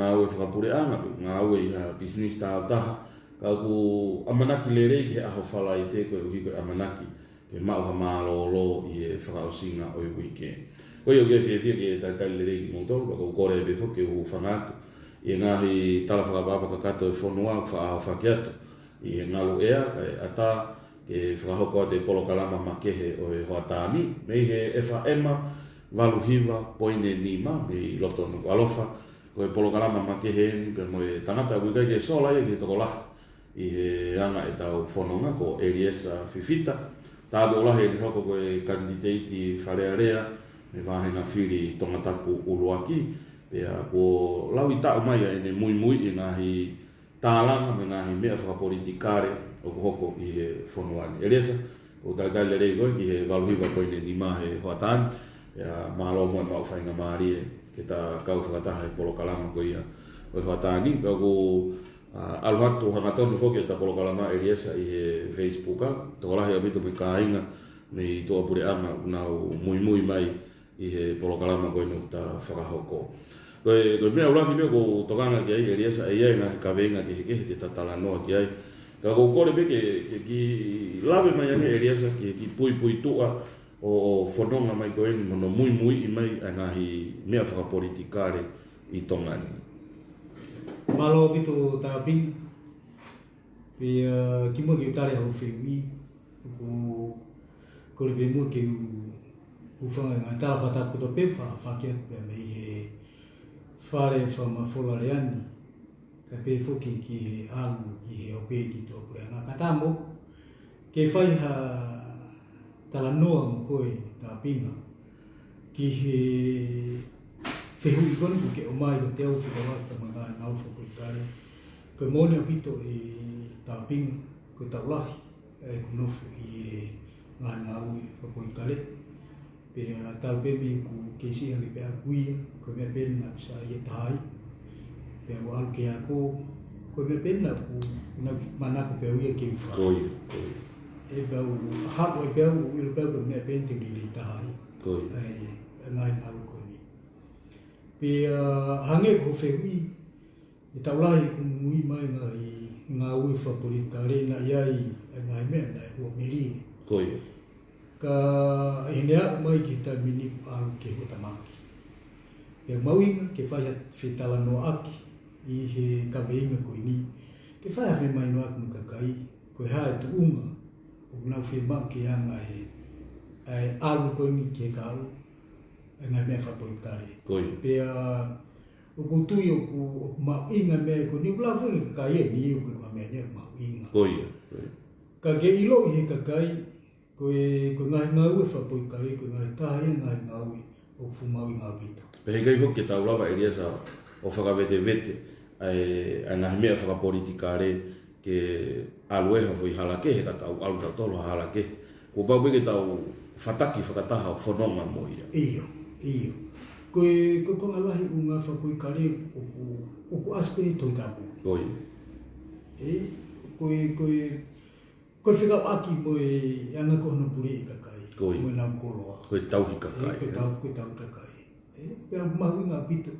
ngā ue whakapureanga, ngā ue i ha business taha, ka ku amanaki le rei he aho whala i te koe uhi koe amanaki, pe mau ha mālo i e whakaosinga o i wike. Koe o kia whiawhia ki e tai le rei ki mōtoro, ka ku kore e befo ke u whangatu, i ngahi tala whakapapa ka kato e whonua ku wha whakiato, i e ngalu ea, ata ke whakahoko ate polo kalama makehe o e hoa tāni, mei he e wha ema, walu hiwa, poine nima, mei loto nuku alofa, ko e polo kalama makehe ni, pe mo e tangata kuikai ke sola e ke toko laha, i he anga e tau whanonga ko Eliesa Fifita, tātou lahe ni hoko ko e kandidati wharearea, me wāhenga whiri tongatapu uruaki, pea ko lau i tau mai e ne mui i ngahi tālanga, me ngahi mea whakapolitikare, o ko hoko i he whanuani. Eliesa, ko tai le rei koe ki he waluhiwa koe ne nima he hoatani, pea mālo moe mau whainga maari e, ke ta kau whakataha e polo kalama koe ia o he hoatani, pea ko aluhatu hangatonu whoki e ta polo kalama Eliesa i he Facebooka, toko lahi a mito pi kāinga, me i toa pure ama unau mui mai i he polo kalama koe no ta whakahoko. Koe mea uraki mea ko tokanga ki ai Eliesa e iai ngā ka venga ki he kehe te tatala noa ki ai. Ka ko kore be ke ki lawe mai ange Eliesa ki pui tua o whanonga mai koe ni mono mui i mai a ngahi mea whakapolitikare i tongani. Malo bitu ta ping pe ki mo ki tare ho feui ko le be mo ke u fa nga ta fata ko to pe fa ke pe me he fare fa ma fola leani ka pe fo ki alu i he o pe ki to pre nga kata mo ke fai ha tala noa mo koe ta pinga ki he fehu i konu ke o mai o teo whikawata mga ngau whako i kare. Koe mone o pito i tā pinga, koe taulahi e kunofu i ngā ngau i whako i kare. Pe tau pemi ku kesi hangi pe a kuia, koe mea pena ku sa i e tahai. Pe a walu ke ako, koe mea pena ku manako pe uia ke uwha. Koe. E pau hako e pau o ilo pau pe mea pena te uri le tahai. Koe. E ngā ngau i pe hange ko feui e taulahi ku mui mai ngā ui whapolitikare na iai ngai mea na e hua meri. Koe. Ka hinea mai ki ta mini aru ke hutamaki. Pe mauinga ke whai whetala no aki i he kaweinga koe ni. Ke whai hawhi mai no aki makakai, koe hae tu unga o nau whemau ke anga e aru koe ni ke ka aru. Ngai mea whapolitikare. Koe. Pea o kutui o ku mauinga mea ko ni ula whangi ka ia ni o koe mea nea mauinga. Koe. Ka ke ilo i he kakai, koe ngai ngau e whapolitikare, koe ngai tahi ngai ngau e o fumau i ngā pito. Pe he kai whoki tau lawa Eliesa o whakawete vete a ngahi mea whakapolitikare ke alueha fui halake he ka tau alu tau tolo halake. Ko pau peke tau whataki whakataha o whanonga mo ia. Iyo. Koe ngalahi o ngā whapolitikare o ku aspe toi tapu. Koe. Koe whikau aki mo e anga kohono puri i kakai. Koe. Mo e nau koloa. Koe tauhi kakai. Koe tau kakai. Pea mahu ngā pito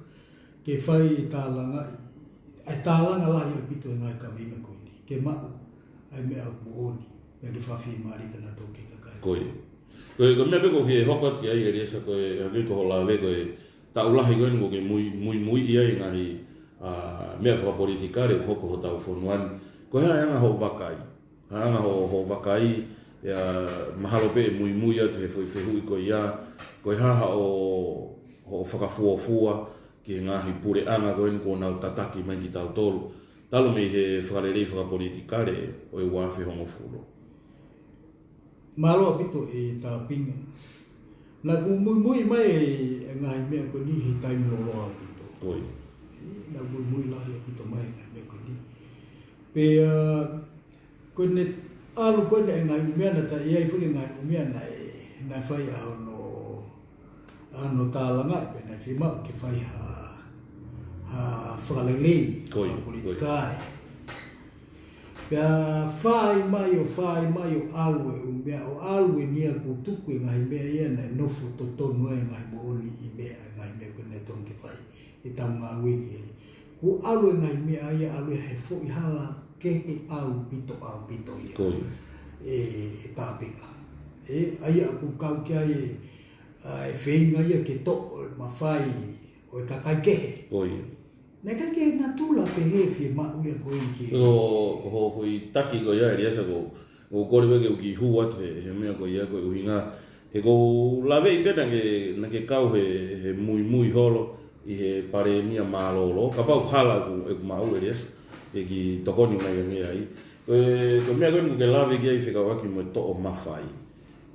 ke whai tālanga lahi o pito e ngai kawinga koe ni. Ke mahu ai mea au mooni. Mea ke whawhi maari kana tō ke kakai. Koe. Koe mea peko fie hokot ki ai Eliesa koe hangi ko hola we koe taulahi koe ngo ke mui ia i ngahi mea whakapolitikare o hoko ho tau whonuani. Koe hae anga ho wakai. Hae anga ho wakai mahalo pe mui atu he whehui koe ia. Koe haha o whakafuafua ki ngahi pure anga koe ko nau tataki mai ki tau tolu. Talo mei he whakarerei whakapolitikare o e wafi hongo furo. Malo pito e tā pinga. Na ku mui mai e ngai mea ko ni he taimi loloa pito. Koe. Na mui lahi pito mai ngai mea ko ni. Pe ko ne alu ko ne ngai mea na ta iai fuli ngai mea na whai ano tālanga pe na whima ke whai whakalelei. Koe. Politikare. Pea whai mai o alue o mea o alue nia ko tuku e ngai mea ia na nofu totonu e ngai mooni i mea ngai mea ko ne tonke whai e tau ngā wiki e Ku alu ngai me ai alu he fo I hala ke au pito ia. Koi. Tāpinga. Ai aku kau kia whenga ia ke to mawhai o kakai kehe. Koi. Nē kai ke nā tūla pe he whi mau ia koe ki. Ho fui taki ko ia ria sa ko kore weke ki hu atu he mea ko ia ko uhinga. He ko lawe I pena na ke kau he mui holo I he pare mia malolo. Ka pau kala ku mau ria sa. E ki tokoni mai ngia ai. Ko mea koe ke lawe ki ai whika waki mo to o mawhai.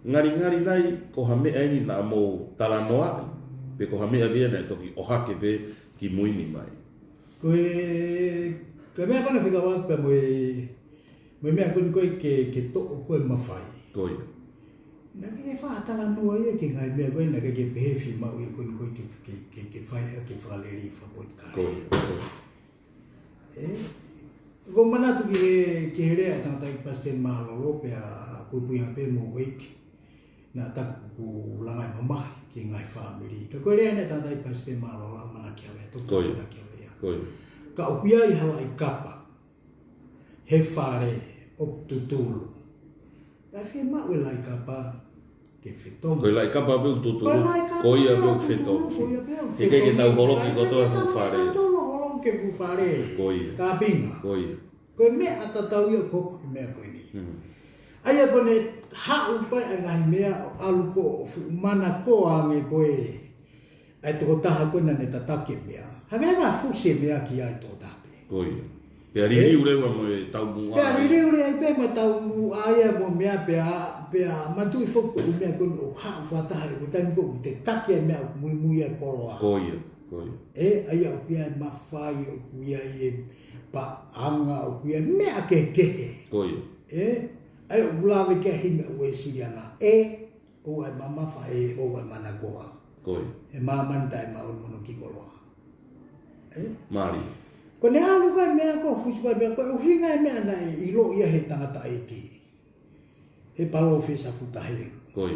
Ngari nai ko ha mea ini na mo talanoa. Pe ko ha mea bia na toki o hake pe ki muini mai. Koe mea kona whika waki pa moe mea koe ke to o koe mawhai. Koi. Nā ke whaatala noa ia ke ngai mea koe nā ke pehewi mau ia koe ke whai a ke whaleri whapoit kare. Koi. Ko manatu ki he rea tangata I pasten mahalolo pe a pupuinga pe mo weiki. Nā taku ku langai mamahi ki ngai whaamiri. Ka koe rea ne tangata I pasten mahalolo a mana kia wea. Koi. Koi. Ka upia I hala I kapa. He whare o tutulu. Ka whi mau e lai kapa ke whetong. Koi lai kapa peu tutulu. Koi a peu whetong. He kei ke tau holoki kotoa fu whare. Ke whare. Koi. Ka pinga. Koi. Koe mea atatau ia koko ki mea koe ni. Aia kone hau pai a ngai mea alu ko mana ko ange koe. Ai toko taha koe na ne tatake mea. Hangere maa fuse mea ki ai toko tape. Koi. Pea riri urewa mo e tau mua. Pea riri ure ai pe ma tau aia mo mea pea matui foko u mea kone o hau whataha e ko taimi ko te take mea mui e koroa. Koi. Koi. Aia o pia e mawhai o pia e pa anga o pia mea ke kehe. Koi. Ai o ulawe ke hime ue siriana o ai mamafa o ai managoa. Koi. E mamanta e maun mono ki koloa. Mari. Ko ne halu kai mea ko fusi kai mea ko hinga e mea na ilo ia he tangata e ki. He palo fesa futahiru. Koi.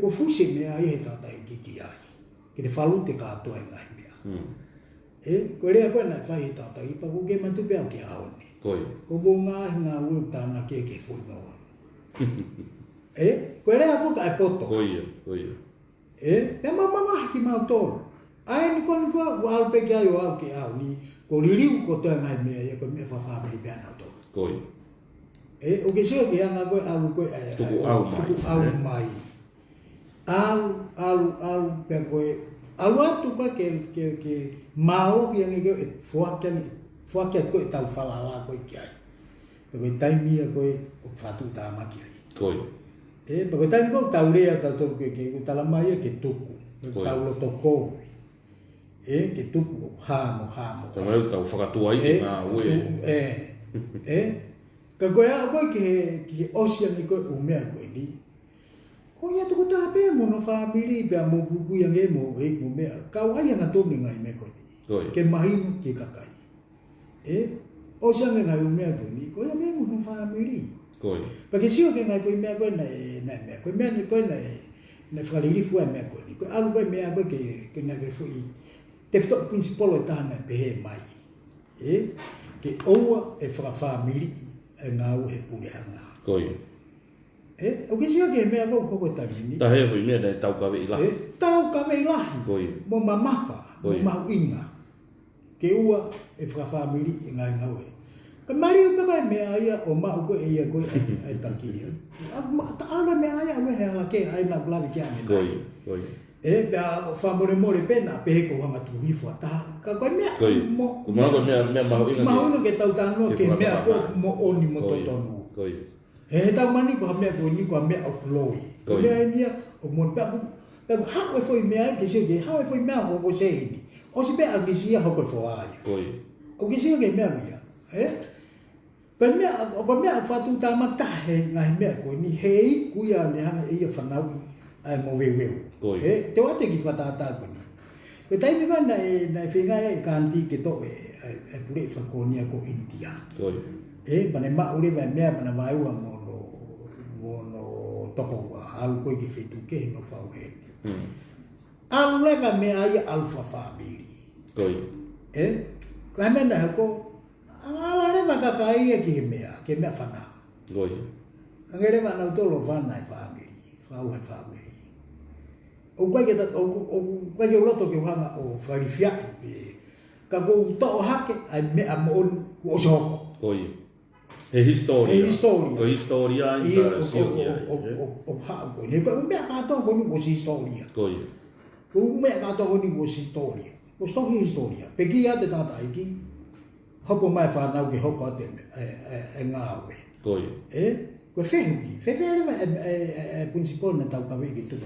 Ko fusi mea i he tangata e ki ki ai. Ke ne whalu te katoa e ngai mea. Ko rea koe nai whai he tangata i pa ko ke matu pea ke aone. Koi. Ko mo ngā hinga ue tāna ke fui noa. Ko rea fuka e poto. Koi. Koi. Pea mamama haki mau tolu. Ai ni koni kua alu pe kia yo au ke au ni. Ko liriu ko toa ngai mea ia ko mea whawhamiri pea nau tolu. Koi. O ke seo ke anga koe alu koe Tuku au mai. Tuku au mai. Alu pea koe. Alu atu koe ke mao ki ange koe fuakia koe tau whalala koe ki ai. Pea koe taimia koe o whatu tā maki ai. Koi. Pea koe taimi koe tau rea tau tolu ke ko talamai ke tuku. Tau loto koe. Ke tuku o hamo. Tamai tau whakatua I ngā ue. Ka koe a koe ke osia ni koe umea koe ni. Ko ia toko tā pēr mono whamiri pēr mo pupui ange mo mea. Kau ai anga tōmi ngai me koe ni. Koi. Ke mahinu ke kakai. Osia ngai umea koe ni. Ko ia mea mono whamiri. Koi. Pa ke sio ke ngai koe mea koe nai mea. Koe mea ni koe nai whakaririfu ai mea koe ni. Koe alu koe mea koe ke nai koe fui. Te whitok principolo e tāna e pehe mai. Ke oua e whakawhamiri e ngā ue he pureanga. Koi. O ke sio ke mea koko tamini. Ta he hui mea nei tau kawe I lahi. Tau kawe I lahi. Koi. Mo mamafa. Mo mahu inga. Ke ua e whakawhamiri e ngā ue. Ka mari upewa e mea ia o mahu koe e ia koe e taki. Ta ala mea ia ue he ala ke ai na blavi ke ame. Koi. Pea whamore pena pehe ko hanga tuhifua taha. Ka koe mea mo... Kumana koe mea mahu inga. Mahu inga ke tau tānoa ke mea ko mo oni mo totonu. Koi. He tau mani ko ha mea ko ni ko ha mea o loi. Ko mea inia o mon pea ko hau e foi mea ke sio ke hau e foi mea ko se ini. O si pea agisia hoko e fo aia. Koi. O ke sio ke mea mea. Ko mea whatu tāmata he ngai mea ko ni hei kuia ne hana ia whanaui ai mo weweu. Te wate ki whatata ko ni. Ko taimi ka na whengai e kanti ke to e pure whakonia ko India. Koi. Pane maure vai mea pana vaiua mono toko wa alu koe ki whetu ke no whau heni. Alu leva mea ia alfa whamiri. Koi. Ka mena ko ala le makakai e ki mea fana. Goi. Angere mana tolo fana e family. Fau e family. O kwa ke roto ke hanga o farifia pe. Ka go to hake ai me amon o soko. Goi. E historia. E historia. O historia I sioia. o ha ko ne pa me ka to ko ni historia. Goi. Ko me ka to ko ni historia. O sto historia. Pe ki ate tata iki. Hopo mai fa na ke hoko te e ngawe. Goi. Ko fehi le principal na tau ka ki tu.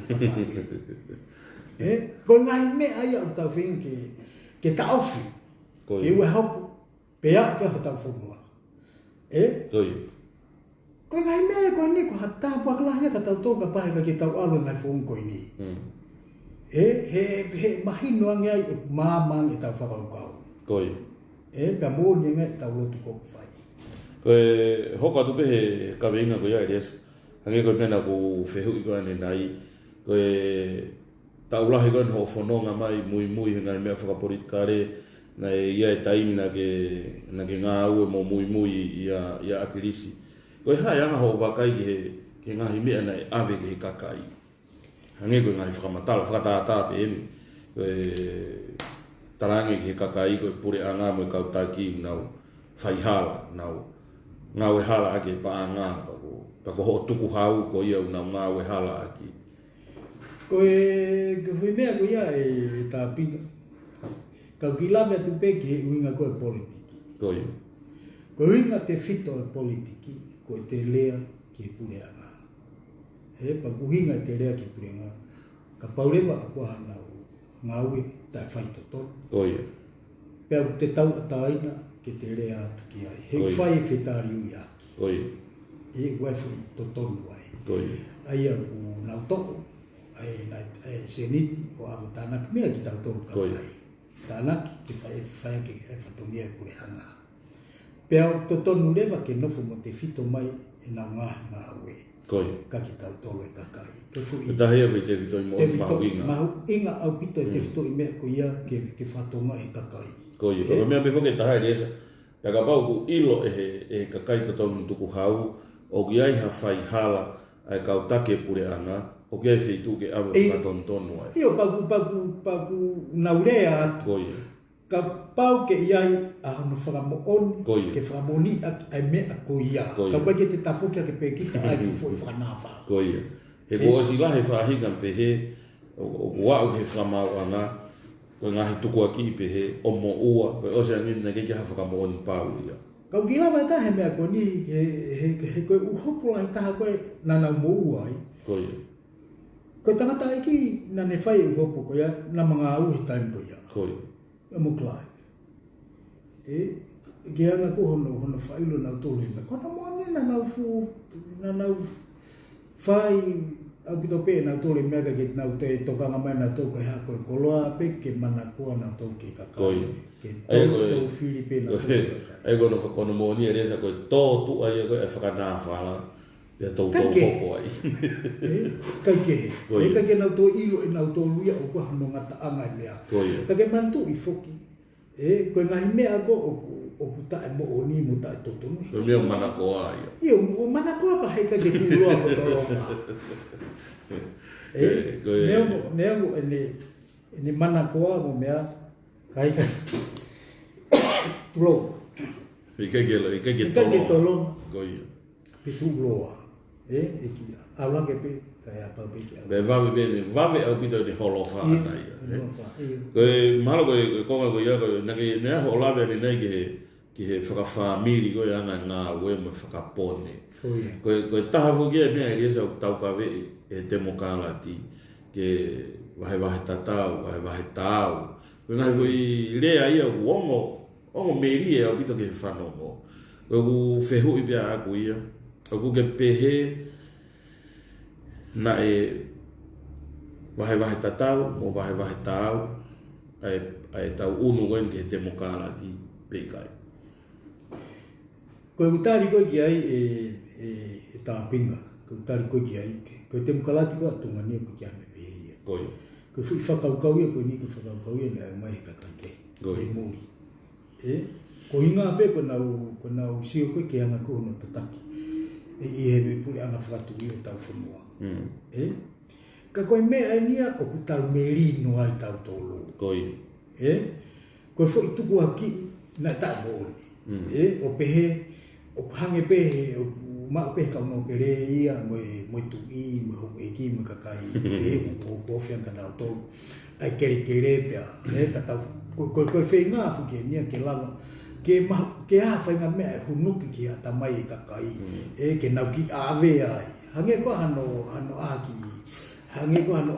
Ko ngai me ai o tau fin ke ta ofi. Goi. E we hopo pe a ke tau fonua. Goi. Ko ngai me ko ni ko hata pa kala ya ka tau to ka pa ka ki tau alo ngai fon ko ni. He mahino ngai mama ngai tau fa ka. Goi. Pe mo ni ngai tau lo tu ko fai. Koe hoka tupe he kawinga ko ia eres. Hange koe mena ko whehu i koe nai. Koe taulahi koe ho whanonga mai mui he ngai mea whakapolitika re. Ngai ia e taimi na ke ngā ue mo mui ia akirisi. Koe hai anga ho wakai ke ngahi mea nei awe ke he kakai. Hange koe ngahi whakamatala, whakatātā pe emi. Koe tarange ke he kakai koe pure anga mo e kautaki nau whaihala nau. Ngau e hala ake pa anga pako ho tuku hau ko ia una ngau e hala ake. Koe fui mea ko ia e tā pinga. Kau ki lawe tu pe ki uinga koe politiki. Koe. Ko uinga te fito e politiki, ko te lea ki pure anga. Pa uinga te lea ki pure anga. Ka paurewa a kua hana o ngaui tai whaito tonu. Koe. Pea te tau ataina ke te rea atu ki ai. He whai e whetari ui aki. Koe. E wai whai to tonu ai. Koe. Ai au nau toko, ai seniti o awa tānaki mea ki tau tonu ka ai. Tānaki ke whai ke e whatongia e pure hanga. Pea to tonu lewa ke nofo mo te whito mai e nau ngā ue. Koe. Ka ki tau tolu e kakai. E tahi awhi te whito i mo mahu inga. Mahu inga au pito e te whito i mea ko ia ke whatonga e kakai. Koe. Koe mea me whoke tahai resa. Pea ka pau ku ilo e kakai to tonu tuku hau. O ki ai ha whai hala ai kautake pure anga. O ki ai whitu ke awa whakatonu tonu ai. Io paku naurea atu. Koe. Ka pau ke iai a hono whakamoon, Koe. ke whakamoni ai mea ko ia. Koe. Ka wai ke te tafukia ke pekita ai fufo i whakanawha. Koe. He ko osi lahe whahinga pe he, o wau he whakamau anga, koe ngahi tuku aki pe he, o mo ua, koe osi angin na keke ha whakamo oni pāu ia. Kau ki lawa ta he mea ko ni, he koe uhopula i taha koe nana mo ua ai. Koe. Koe tangata iki na ne whai uhopo ko ia, na mga uhi taim ko ia. Koe. E mo klai. Ke anga ko hono whailo nau tolu i mea. Kona moane na nau whai au pito pe nau tolu i mea ka ke nau te tokanga mai nau tolu kai hako e koloa pe ke mana kua nau tolu ke kakai. Koe. Ke tolu Filipe nau tolu kakai. Ai kono whakono moni e resa koe tō tu ai koe e whakanā whala. Pea tau tau popo ai. Kai ke. Koe. E kai ke nau tō ilo e nau tō luia o kua hano ngata anga i mea. Koe. Ka ke mantu i foki. Koe ngahi mea ko o puta e mo o ni mo ta e totonu. Koe mea mana koa ai. Ia, o mana koa ka hei ka ke tūloa ko tolonga. Nea mo ne mana koa mo mea ka hei ka tūloa. Ika ke Ka ke tolonga. Koe. Pe tūloa. E ki aulake pe ka ea pau pe ki aulake. Be vave au pito ni holo wha ana ia. Koe mahalo koe konga koe ia koe nea ho lawe ni nei ki he whakawhamiri koe anga ngā ue mo whakapone. Koe taha fuki e mea i resa tau kawe e te mokalati ke wahe tatau, wahe tau. Koe ngai fui lea ia ongo meri e au pito ke he whanongo. Koe ku whehu i pia aku ia. Aku ke pehe na e wahe tatau, mo wahe tau, ai tau unu koe ke te mokalati peikai. Koe utari koe ki ai e tā pinga, koe utari koe ki ai, koe te mokalati koe atungania koe ki ame pehia. Koe. Koe whakaukau ia koe ni koe whakaukau ia na mai he kakai ke. Koe. E mōri. ko inga pe ko na usio ko ke anga ko no tataki e he puli anga fratu i tau fonua ka ko me ania o ku tau merino ai tau tolo Koi. ko fo itu ko aki na ta mo o pehe o hange pehe o ma pe ka no pere ia mo tu i mo e ki mo ka kai o fian kana to ai kere pe ka tau ko fe nga fu ke nia ke lava ke ha fa nga me hunuki ki ata mai ka kai ke na ki ave ai hange ko ano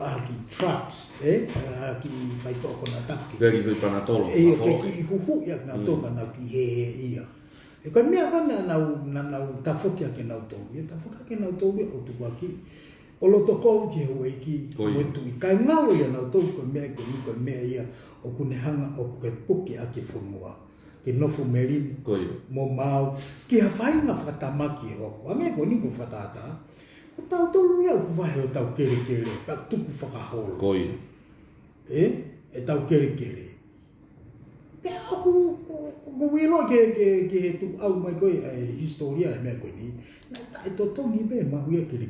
aki trucks aki fai to ko na taki Veri vai panatolo. Ki huhu ya na to na ki he ia e ko me ka na ta fokia ke na to ia ta fokia ke na to o tu aki o lo to ko ki ho ki mo tu ka ngalo ya na to ko me ia o kune hanga o ke puki aki fumua ke no fumerin mo mau ki ha fai na fatamaki o ame ko ni ko fatata o tau tolu ia ku vai o tau kere pa tu ku whakaholo e tau kere pe aku wilo ke tu au mai ko historia me ko ni na ta to tongi be ma ui kere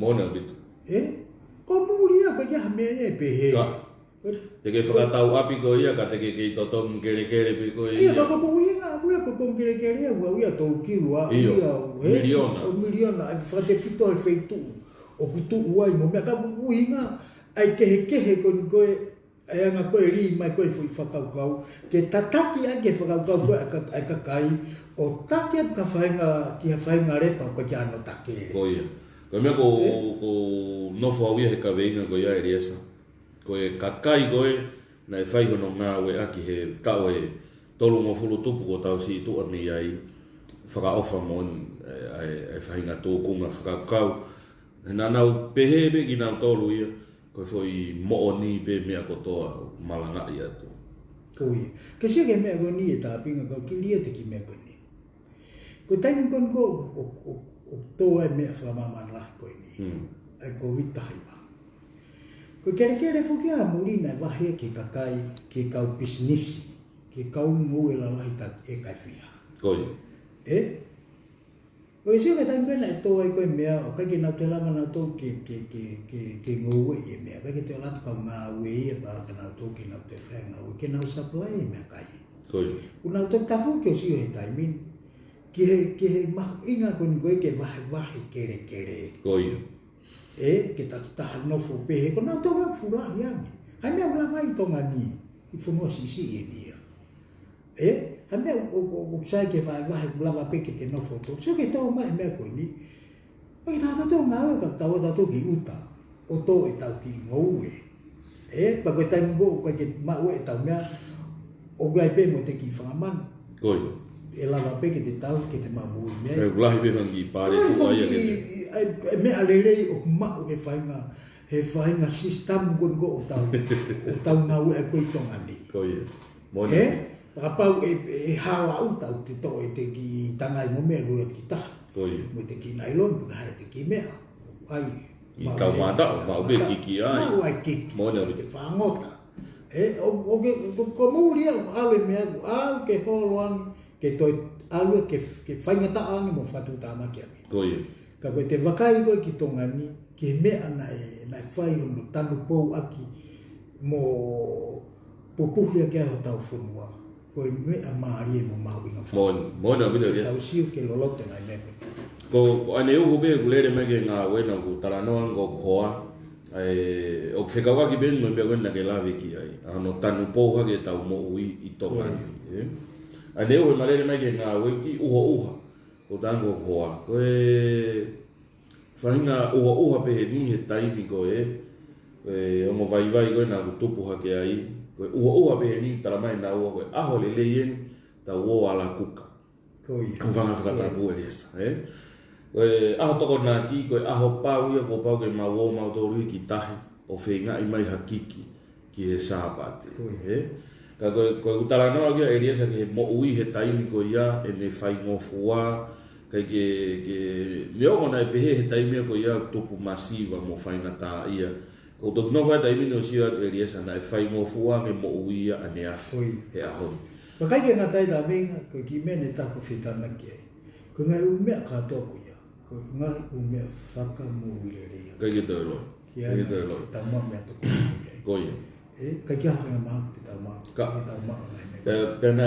mona bitu ko mulia pa ya me pe he te ke whakatau api ko ia ka te ke totong kere pe ko ia ka ko ia ko kere ia to kilua miliona ai frate pito al feito o putu uai mo me ka uinga ai ke ko ai anga ko ri mai ko foi whakau ke tataki ake whakau ko ai ka kai o taki ka whainga repa ko kia no takere ko ia ko me ko no fo ia he ka veinga ko ia eriesa ko e kakai ko e na e whai hono ngā we aki he kau e tolu mo fulu tupu ko tau si tu ani ai whakaofa mo e whainga tōkunga whakakau e nā nau pehebe ki nau tolu ia ko e whoi mo ni pe mea kotoa malanga ia tu ko ia ke sia ke mea ko ni e tāpinga ko ki lia te ki mea ko ni ko taimi kon ko o tō e mea whamamana lahi ko ni ai ko witahi wa ko kere fuki a mulina wahe ke kakai ke kau business ke kau ngoi la lai ta e kai fia ko ko sio ka tan pena to ai ko mea o ka ke na te lama na to ke ngoi e mea ka ke te lata ka nga we e ba ka na to ke na te fenga o ke na supply me kai ko una to ta fu ke sio e taimin ke ma inga ko ngoi ke wahe kere ko ke ta no fu pe ko na to ga fu la ya ai me la mai to ngani i fu no si e dia ai me o sai ke vai la va pe ke te no foto so ke to mai me ko ni ai ta to nga ka ta to ki uta o to e ta ki ngowe pa ko ta ngo ko ke ma we ta me o ga pe mo te ki fa man ko e la va pe ke te tau ke te ma mu me e lahi pe fangi pare tu ai ke me alere o ma o he fainga system gon go o tau na we ko tonga ni ko ia Rapau e hala uta o te to e te ki tangai mo me lua ki ta mo te ki nylon puka hae te ki mea ai i kau mata ma ube ki ai ma ai ki mo na te whangota o ke ko muri ale mea au ke holoang ke toi alu ke whainga ta angi mo whatu ta maki ami ko ia ka koe te wakai koe ki tonga ni ke mea na e whai o no tanu pou aki mo pupuhia ke ho tau whunua ko me a maari mo maui nga mo na bila tau siu ke lolote nai me ko ane u be kulere me ke nga we na ku taranoa ngo hoa ai o fekawa ki ben mo be na ke lave ki ai ano tanu po ha ke tau mo ui i tonga ane u malere me ke nga we ki uha o tango hoa ko e fahinga uha pe ni he taimi ko e o mo vai ko na ku tupu ha ke ai ko ua be ni tala mai na ua ko aho le leien ta ua ala kuka ko ia vanga fakata bu elesa ko aho to na ki ko aho pau ia ko pau ke ma wo ma to ri ki tahi o fenga i mai hakiki ki e sapate ka ko tala no ke elesa ke mo ui he taimi ko ia e me fai ngo fua ke leo na pe he taimi ko ia tupu masiva mo fai ngata ia o to no vai dai mino sia eliesa na fai mo fua me mo uia anea he aho Pakai ke ngatai da venga ko ki mene ta ko fitana ke. Ko ngai ume ka to ko ya. Ko ngai ume faka mo wile re ya. Kai to lo. Kai to lo. Ta mo me to ko ya. Ko ya. Kai ki ha ma te ta ma. Ka ta ma ngai. Pena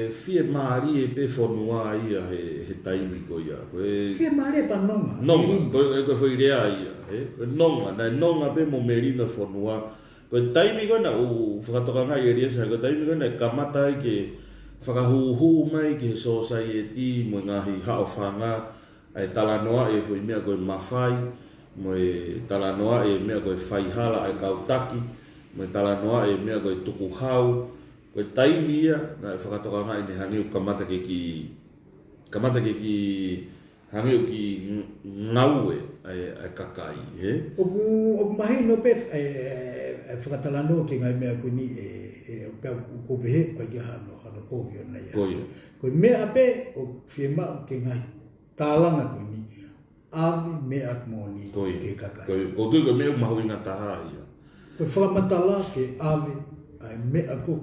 fie mari pe fonua ia he taimi ko ia. Ko fie mari pa nonga. Nonga, ko foi idea ia. Nonga pe mo merina fonua. Ko taimi ko na u whakatoka ngai e riesa, ko taimi ko na kamata ke whakahuhu mai ke society mo ngahi hao whanga ai talanoa e fui mea koe mawhai, mo e talanoa e mea koe whaihala ai kautaki, mo e talanoa e mea koe tuku hau, ko taimi ia na whakatoka ngai ni hangiu kamata ke ki hangiu ki ngaue ai kakai, O mahi no pe whakatalano ke ngai mea kuni ko pehe kwa ki hano ko vio na ia. Ko mea pe o whiema ke ngai tālanga kuni ave mea moni ke kakai. Ko tui ko mea mahu inga taha ia. Ko whakamatala ke ave ai mea ko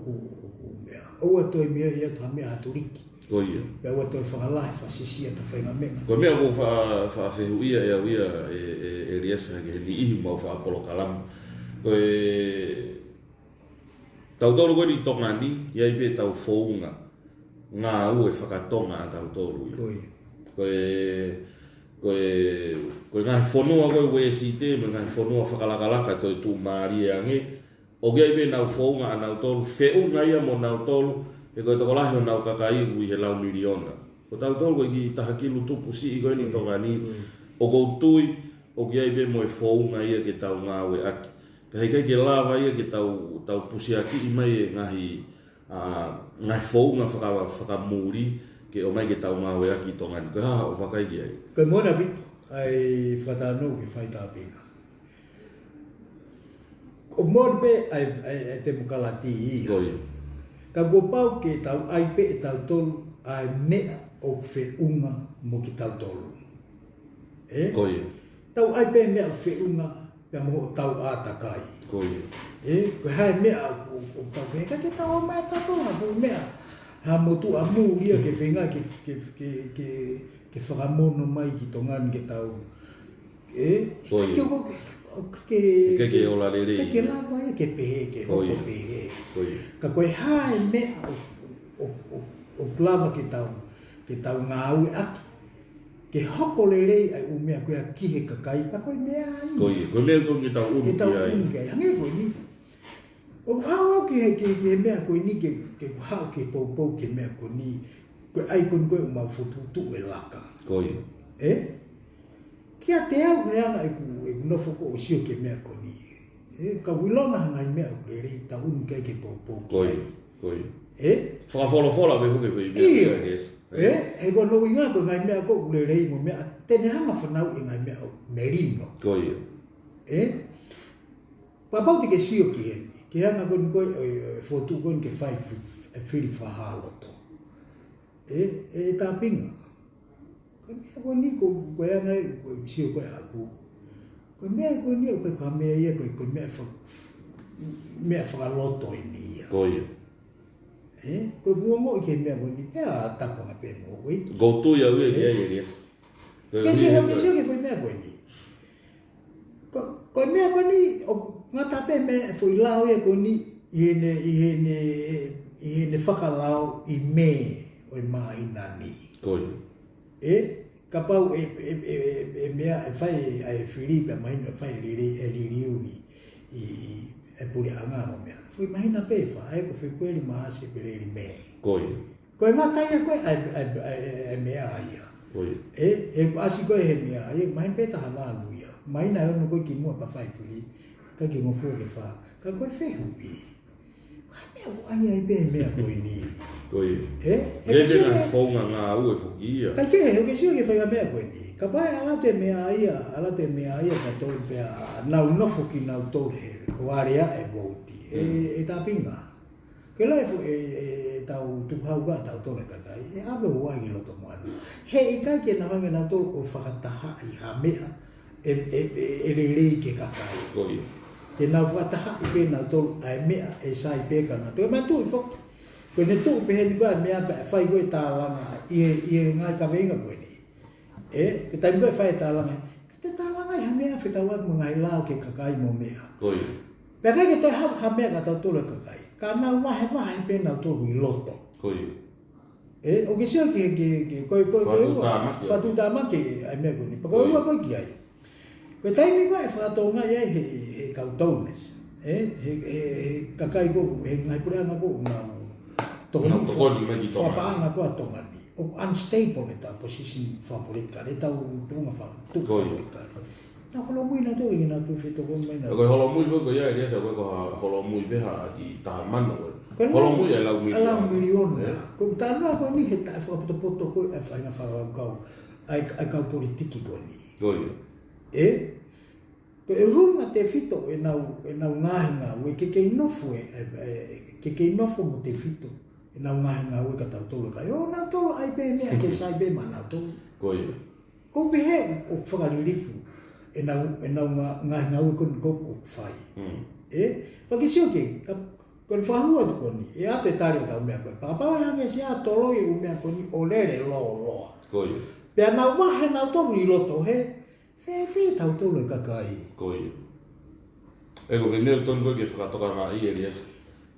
mea. Oua toi mea ia ta mea aturiki. Ko ia. Pea ua toi whakalai whasisia ta whainga mea. Ko mea ko whawhehu ia e riesa ke ni ihi mau whaapolo kalamu. Ko tau tolu koe ni tonga ni, iai pe tau whounga. Ngā ue whakatonga a tau tolu. Koe ngai whonua koe wesite, me ngai whonua whakalakalaka toi tū maari e ange. O iai pe nau whounga a nau tolu, whiunga ia mo nau tolu, e koe toko lahi o nau kakaiu i he lau miliona. Ko tau tolu koe ki tahakilu tupu si i koe ni tonga ni, o kou tui, o iai pe mo e whounga ia ke tau ngā ue aki. Pehai kai ke lava ia ke tau pusi aki i mai e ngai whounga whakamuri ke o mai ke tau ngā ue aki tongani. Koe haha o whakai ki ai. Koe mona bitu ai whakatano ke whaita apena. O mona pe ai te mukalati ia. Koe. Ka gopau ke tau aipe e tau tolu ai mea o whiunga mo ki tau tolu. Koe. Tau aipe mea o whiunga pia moho tau ātakai. Koe. Koe hae mea o tau whenga ke tau o mea tatonga po mea. Ha motu a mū ia ke whenga ke whakamono mai ki tongani ke tau. Koe. Ke ola rere. Ke lawa ia ke pehe, ke hoko pehe. Koe. Ka koe hae mea o lava ke tau ngā aue aki. Ke hoko lerei ai umea koe a kihe kakai, pa koe mea ai. Koe mea koe nge tau unu ki ai. Hange koe ni. O hao ke mea koe ni, ke hao ke pou ke mea koe ni, koe ai koe umau whututu e laka. Koe. Kia te au he anga e nofo ko o sio ke mea koe ni. Ka wilonga hangai mea koe lerei, ta unu ke pou ki ai. Koe. Whakawholofola me huke whi mea. He koe no inga koe ngai mea koe ule rei mo mea, tene hanga whanau i ngai mea merino. Koe. Papau te ke sio ki heni, ke hanga koe ni koe whotu koe ni ke whai whiri whahaloto. Tā pinga. Koe mea koe ni koe hanga koe sio koe aku. Koe mea koe ni koe koe mea ia koe mea whakaloto i ni ia. Koe. Koe buongo i ke mea koe ni pēa tapanga pē mo koe. Goutu ia ue ki ai e rias. Ke sio ke koe mea koe ni. Koe mea koe ni, o ngata pē mea fo i lao ia koe ni i hene whakalao i me o i maina ni. Koe. Ka pau mea e whai ai whiripe maina whai ririu i puri anga mo mea. Foi mahina pe fa ai ko foi peli mahasi peli me. Koe. Koe matai koe ai mea ia. Koe. Ko asi koe he mea ai mahin pe ta havalu ia. Mahina no koe ki mua pa fai puli. Ka ki mo fu ke fa. Ka koe fe hui. Ka mea ai pe mea koe ni. Koe. Ele na fonga nga u e fokia. Ka ke he sio ke fai mea koe ni. Ka pai ala te mea ia ka tol pe na no fu ki na tol he. O area e voti. Tā pinga. Ke lai fu tau tukhau ka tau tole kakai. Awe huai ki loto moana. He ikai ke na wange na tol o whakataha i ha mea. E rei ke kakai. Koe. te nau whataha I pe nau tolu ai mea e sai pe kana. Te mai tui whoki. Koe ne tuu pe heni wai mea pe whai koe tā langa I ngai ka venga koe ni. Ke taimi koe whai tā langa. Te tā langa I ha mea whitawak mo ngai lao ke kakai mo mea. Koi. Pea kai ke te ha mea ka tau tolu kakai. Ka nau wahe pe nau tolu I loto. Koi. O ke sio ke koe whatu tā maki ai mea koe ni. Pa koe ua koe ki ai. Koe taimi koe e whakatonga ia he kautaunes. He kakai ko, he ngai pureanga ko ngau. Tokoni mai ki tonga. Whapaanga koa tonga ni. O unstable e tā position whapolitika. E tau tunga whapolitika. Nā holo mui nā tō I nā tū whito koe mai nā. Koe holo mui koe ia e resa koe koha holo mui beha I taha mana koe. Holo mui e lau miliona. Lau miliona. Koe tāna koe ni he tae whakapoto poto koe e whainga whakau. Ai kau politiki koe ni. Koe. Koe e runga te whito e nau ngāhinga ue ke inofo ke inofo mo te whito. E nau ngāhinga ue ka tau tolo kai. O nā tolo ai pe mea ke sai pe ma nā tolo. Koe. Ko behe o whakaririfu. E nau ngāhinga ue koni koko whai. Paki sio ke, koe whahua tu koni. E ato e tari ka umea koe. Pāpau hange si a tolo I umea koni o lere loa. Koe. Pea nau wahe nau tolo I loto he. Whi tau tolo I kakai. Koe. E ko veneo tonu koe ke whakatoka ngā I eri esa.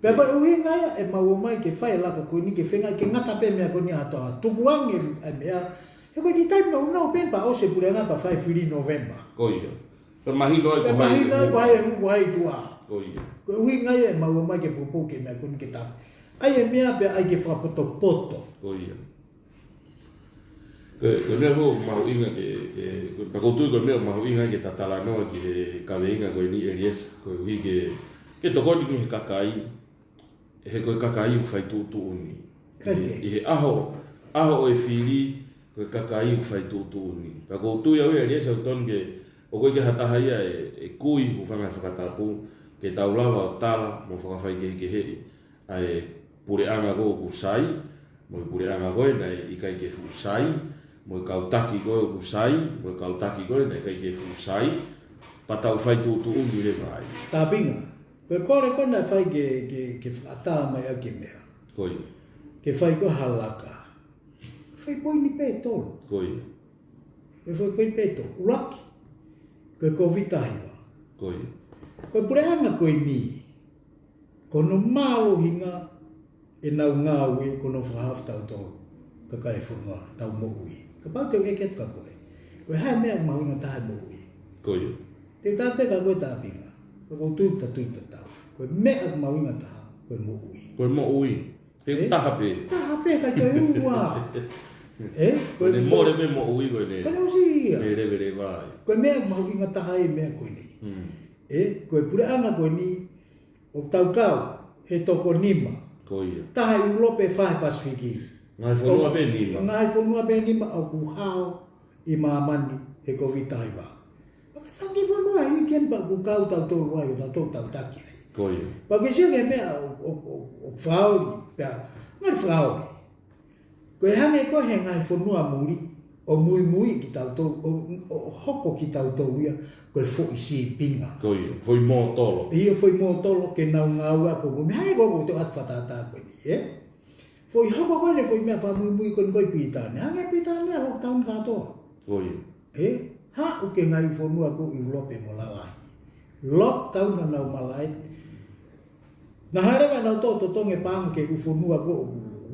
Pea koe uhi ngaia e maua mai ke whai laka koe ni ke whenga ke ngata pe mea koe ni atoa. Tukuange ai mea. He koe ki taimi nau pen pa ose pure ngā pa 5 whiri November. Koe. Pe mahino ai Pe mahino ai koe hai huku hai tua. Koe. Koe uhi ngaia e maua mai ke pupu ke mea koe ni ke tafi. Ai e mea pe ai ke whakapoto poto. Koe. Koe mea ho mahu inga ke pa koutui koe mea mahu inga ke tatala noa ki kawe inga koe ni eri esa. Koe uhi ke tokoni ni he kakai. He koe kakai u whai tūtu uni. I he aho o e whiri koe kakai u whai tūtu uni. Pa koutui au eri esa uton ke o koe ke hataha ia e kui u whangai whakatapu ke taulawa o tala mo whakawhai ke hei. Ai pureanga ko ku sai, mo pureanga koe nei I kai ke fu sai. Mo kautaki koe o kusai, mo kautaki koe nei kai ke fusai, patau whai tūtu ungi le mai. Tā pinga, koe kore kona whai ke whakata mai a ke mea. Koe. Ke whai koe halaka. Whai poi ni pē tolo. Koe. Koe whai poi pē tolo. Uraki. Koe ko vitahiwa. Koe. Koe pureanga koe ni. Kono mālo hinga e nau ngā ue kono whahaf tau tolo. Kakai whunga tau mo ui. Ka pau te eke tuka koe. Koe hai mea mahuinga tahe mo ui. Koe. Te tāpeka koe tāpinga. Koe kou tuita tau. Koe mea mahuinga taha. Koe mo ui. Koe mo ui. He taha pe. Taha pe kai koe ua. Koe ne more me mo ui koe ne. Koe ne osi ia. Me revere vai. Koe mea mahuinga taha e mea koe ni. Koe pureanga koe ni. O tau kau. He toko nima. Koe. Taha I ulope whae Pasifiki. Ngai whanua pe nima. Ngai whanua pe nima au ku hao I maamani he ko vitaiwa. Whangi whanua I ken pa ku kau tau tolu ai o tau tau taki ai. Koe. Pa kisio ke mea o whaori, pia ngai whaori. Koe hange koe he ngai whanua muri, o mui ki tau tolu, o hoko ki tau tolu ia, koe fo I si pinga. Koe. Foi mō tolo. Ia foi mō tolo ke nau ngaua ko me hai ko te at whatata koe ni, Foi hoko koe ne foi mea whamui koe koe pitane. Hange pitane a lockdown katoa. Koe. Ha o ke ngai whanua ko I ulope mo lalai. Lockdown na nau malai. Na harewa nau tō tonge pāngu ke uwhanua ko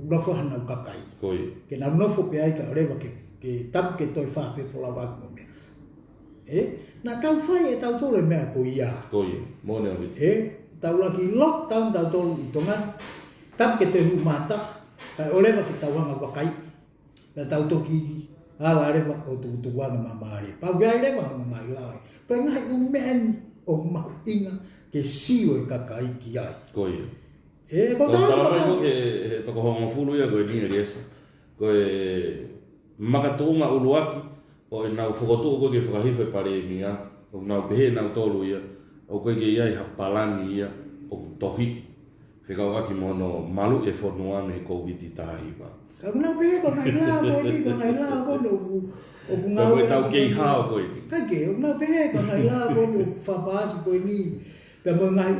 nofo hanau kakai. Koe. Ke nau nofo pe ai ka rewa ke tapu ke toi whawhi whola waku mea. Na tau whai e tau tōle mea ko ia. Koe. Mōne awiti. Tau laki lockdown tau tōlu I tonga. Tapu ke te hu mata. Kai o lewa ki tau wanga wakai. Na tau toki ala rewa o tu wanga mamare. Pau gai rewa hana ngai lai. Pai ngai umen o mahu inga ke siu e kakai ki ai. Koe. Ko tau talapai ko ke toko hongo fulu ia koe ni eri esa. Koe makatunga uluaki o e nau whakotu koe ke whakahiwha pare mia. O nau pehe nau tolu ia. O koe ke iai hapalani ia o tohi. Whikau aki mono malu e whanua me COVID-19 tahiwa. Ka muna pehe ko ngai la ko ni, ko ngai la ko no o ngau. Koe tau kei hao koe ni. Ka ke, o muna pehe ko ngai la ko no whapasi ko ni. Pe mo ngai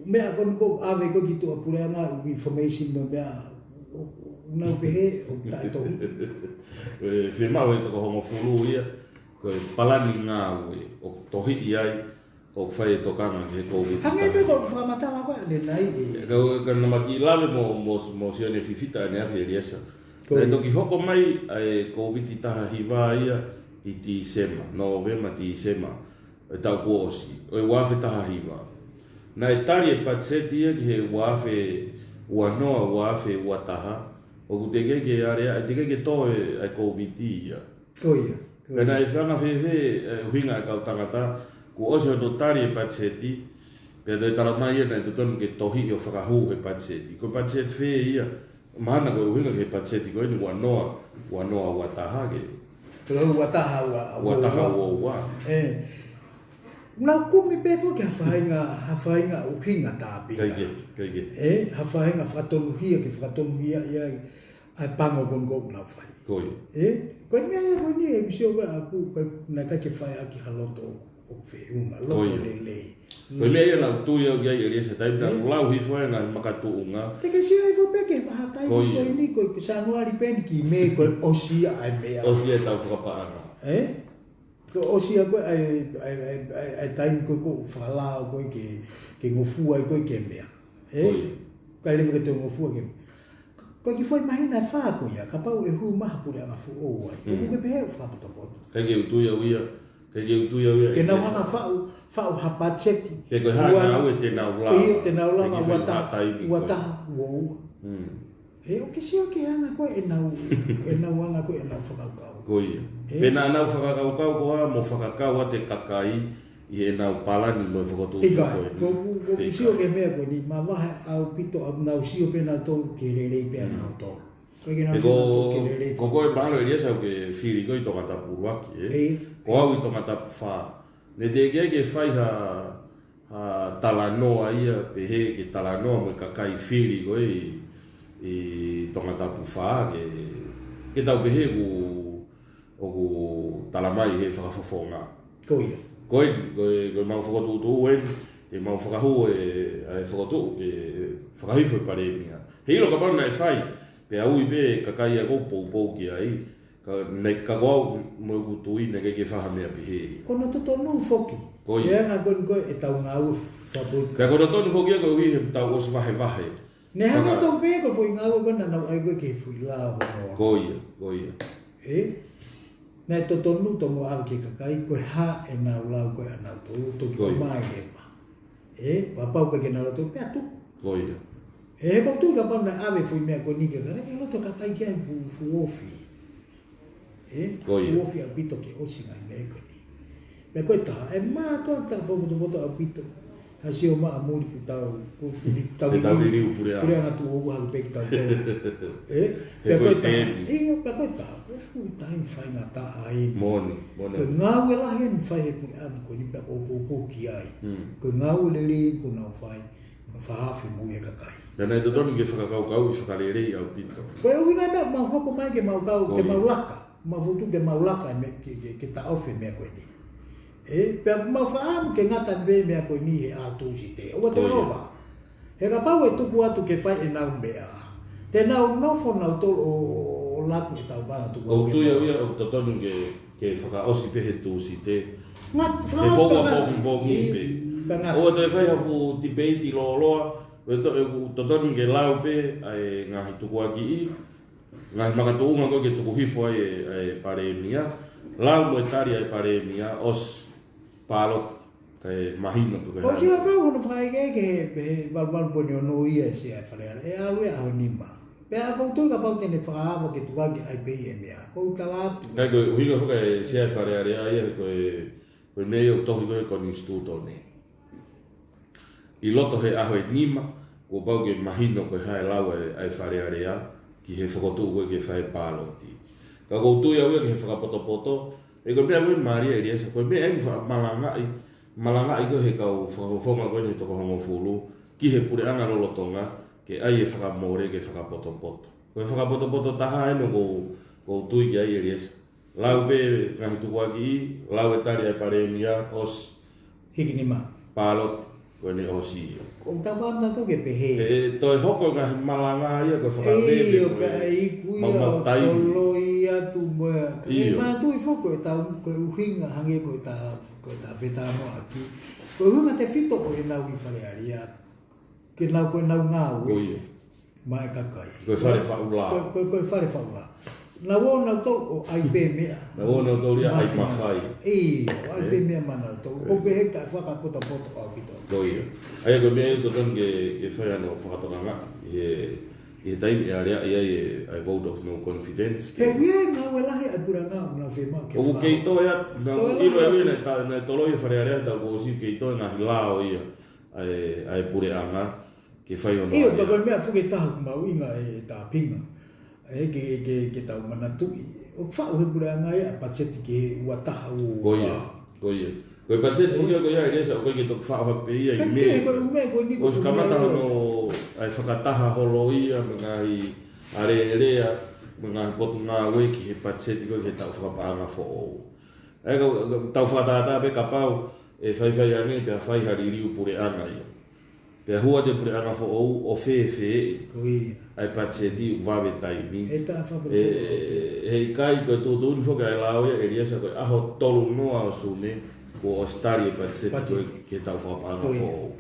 mea ko ave ko ki to pule nga information no mea una pe o ta to Fe mau e toko hongo fulu ia, ko palani ngā ue, o tohi ai, o whai tokanga ke COVID. Hangai pe ko whamatala koe le nai e. Ka namaki lawe mo sione fifita ne awhi e riesa. E toki hoko mai ai COVID i taha hiwa ia i ti sema, Novema ti sema, e tau kua osi, o e wafe taha hiwa. Na e tari e patseti ia ki he wafe ua noa wafe ua taha, o ku te keke area, te keke to e COVID ia. Koia. Pena e whianga whewhe huinga e kau tangata, ku osi o no tari e patseti, pia te tala mai ia na e tutonu ke tohi o whakahu he patseti. Ko patseti whe ia, mahana ko e huinga ke patseti ko eni ua noa ua taha ke. Ua taha ua. Nau kumi pe fo ke hawhainga o hinga tāpika. Kaike. Hawhainga whakatonuhia ke whakatonuhia ia ai pango kongo nau whai. Koi. Koe mea ia koe ni e misio koe aku koe na kake whai aki haloto o whiunga, loto lelei. Koe mea ia nau tui au kia i riesa taipita, lau hifo e ngā makatu unga. Te ke sia e fo peke whahatai koe ni koe sanuari peni ki me koe osia ai mea. Osia e tau whakapaanga. Ko osia koe ai taimi koe ko whakalao koe ke ngofua koe ke mea. Kai lewa ke te ngofua ke mea. Koe ki foi mahina e whaa koe ia, ka pau e hu maha pure anga fu o ai. Ko ke pehe o whaputopoto. Kai ke utui au ia. Ke nau hana whau hapatseti. Ke koe hana au e te nau lama. Iyo te nau lama wataha wou. E o ke sio ke anga koe e nau anga koe e nau whakaukau. Koia. Pena nau whakaukau koa mo whakakau a te kakai i e nau palani mo e whakatu. Ika, ko sio ke mea koe ni ma wahe au pito au nau sio pena tolu ke rerei pia nau tolu. Ko koe mahalo e riesa au ke whiri koe i tonga tapu ruaki, ko au i tonga tapu wha. Ne te ke whai ha talanoa ia, pe he ke talanoa mo i kakai whiri koe i tonga tapu wha, ke tau pe he o ku talamai he whakawhawhonga. Koia. Koe mau whakatutu e, e mau whakahu e whakatutu ke whakahifo e paremia. He ilo ka pauna e whai, pe au i pe kakai a pou ki ai, ka koau mo ku tui ne ke whaha mea pihe. Kono totonu foki. Koia. Ia ngā koe e tau ngā ua whaputu. Ka kono tonu foki a koe ui he tau osi wahe. Ne hanga tau pe ko foi ngā ua koe na nau ai koe ke fui lao honoa. Koia. Nē totonu tongo ala ke kakai, koe ha e nau lau koe a nau tolu, toki koe mai e ma. Wapau koe ke nau lau pea tu. Koia. He pau tu ka pau na ave fui mea koe ni ke kakai, e loto kakai kia e fu ofi. Koia. Fu ofi a pito ke osi ngai mea koe ni. Me koe taha, e maa toa ta whamutopoto a pito. Ha si o maa muri ku tau. Te tau ni riu pure a. Pure anga tu ogu haku peki tau tau. He foi tēni. Iyo, pe koe taha. Koe fu tahi whai ngā taha ai. Moni. Koe ngāwe lahi anu whai he pure anga koe ni pe o ki ai. Koe ngāwe lele ko nau whai. Whahafi mui e kakai. Nana e totonu ke whakakaukau i whakarerei au pito. Koe uhi ngai mea mau hoko mai ke mau kau, ke mau laka. Mau futu ke mau laka ke ta ofe mea koe ni. Pea mau whaamu ke ngata mbe mea koe ni he atu si te. Owa te roba. He ka pau e tuku atu ke whai e nau mbea. Te nau nofo nau tolu o laku e tau bana tuku. Kou tui au ia o totonu ke whakaosi pehe tu si te. Ngat Te bongi pe. Owa te whai hafu ti peiti loa. Totonu ke lau pe ai ngahi tuku aki i. Ngahi makatuunga koe ke tuku hifo ai paremia. Lau mo e tari ai paremia os palot kai mahina tu o si fa hono fai ke balbal ponyo no ia si ai fare e alu a honima pe a ko tu ka pau tene fa mo ke tu ga ai pe e mea ko talatu kai ko huiga ko si ai fare ai ko meio to ko instituto ne i loto he aho e nima ko pau ke mahina ko hai lau ai fare ai ki he fokotu ko ke fai paloti ka ko tu ia ke whakapoto e ko pia mo Maria iria sa ko pia e malanga i ko he kau whakafonga ko he toko hongo fulu ki he pure anga lolotonga ke ai e whakamore ke whakapoto. Ko e whakapoto taha e no ko tui ki ai iria sa. Lau pe ngahi tuku aki i, lau e tari ai paremia os hiki ni ma. palot ko ni o si o ta va ta to ke pe he to e hoko nga malanga ia ko fa e o pe ai ku ia to lo ia tu mo e ma tu i foko ta ko uhinga hange ko ta veta mo aki ko hunga te fito ko na wi fale aria ke na ko na nga wi mai ka kai ko fare fa ula ko fare fa ula na wo na to o ai pe me na wo na to ria ai mafai ai pe me mana to ko be ka fa ka poto au pito ko ia ai ko me to ton ke fa no fa to nga e tai area ia ai vote of no confidence e bien na wala ai pura na fe ma ke o ke to ya no i lo ia ta na to lo ia fa area ta ko si ke to na lao ia ai pure anga ke fa yo no io pa me fu ke ta ma winga e ta pinga e ke tau mana tui o fa o pura nga ia pacheti ke wa ta o goia ko pacheti ko ia ia sa ko ke to fa o pe ia i me o ska mata no ai whakataha holo ia ngai are ngai pot nga weki he pacheti ko ke tau whakapaanga fo o e tau whakatata pe kapau e whai ane pe whai hari riu pure anga ia pe hua te pure anga fo o fe ai pacheti vawe taimi e kai ko tu tun fo kai lao ia e riesa ko aho tolu noa o sune ko ostari pacheti ko ke tau whakapaanga fo o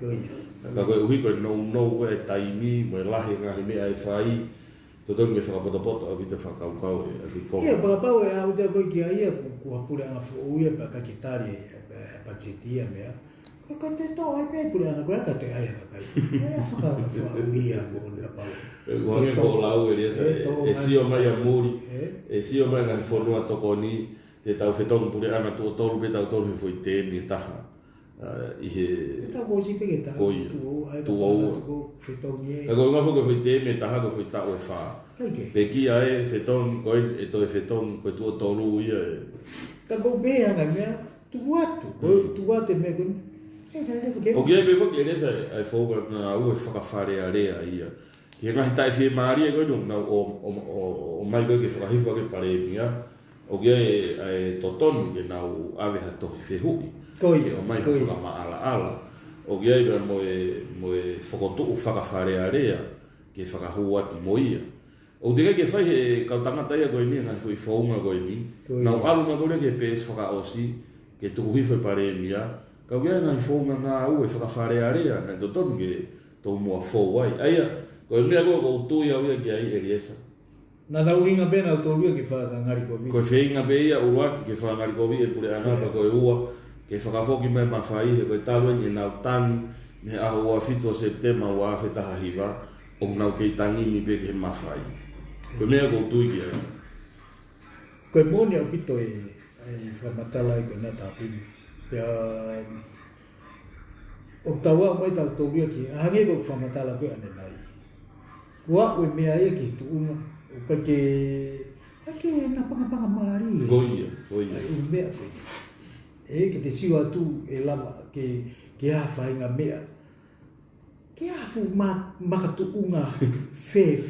ka ko uhi ko no e taimi mo lahi nga me ai fai to me whakapoto a vita whakaukau e ko ia pau e au te ko ki ia ko pure anga fo o ia pa ka kitari pacheti ia mea ko te to ai pe pure anga ko ka te ai ka kai ia whakauria mo na pau o nge ko lau e e si o mai amuri e si o mai nga fonua tokoni te tau whetong pure anga tu o tolu pe tau tolu foi te mi taha i he ta ko si pe ta tu o ko nga fo ko foi te me taha ko foi ta o fa pe ki ai whetong ko e to e whetong ko tu o tolu ia ka ko be anga me tu atu me ko o ke be ko ke resa ai fo ko na u e whakawhare area ia ke ngahi tai whi maari e koe na o mai koe ke whakahifua ke pare mia o ke ai totonu ke na u awe ha tohi whehui ke o mai ha whakama ala o ke ai mo e whakotu whakawhare area ke whakahu ati mo ia o te ke whai he kautangata ia koe ni ngai fui whaunga koe ni na o alu na koe ke pēs whakaosi ke tuku hifo pare mia ka ke ngai whaunga ngā u e whakawhare area na totonu ke tau mua whau ai aia ko mea ko tu ia ia ki ai eriesa na lau hinga pena o tolu ki fa ngari ko vi ko feinga be ia uaki ke fa ngari ko vi e pure ana ko ua ke fa foki me mafai he ko talo ni na tani me a o fito septembro wa feta hiva o na ke tani ni be ke mafai ko mea ko tu ki ai ko moni o pito e fa matala ko na ta pin ya o tawa mai ta tolu ki hange ko fa matala ko ane nai wa we me ai ki tu uma o ka ke na panga mari goia o me ko e que te siwa tu e lava que a fainga mea que a fu ma tu unga fe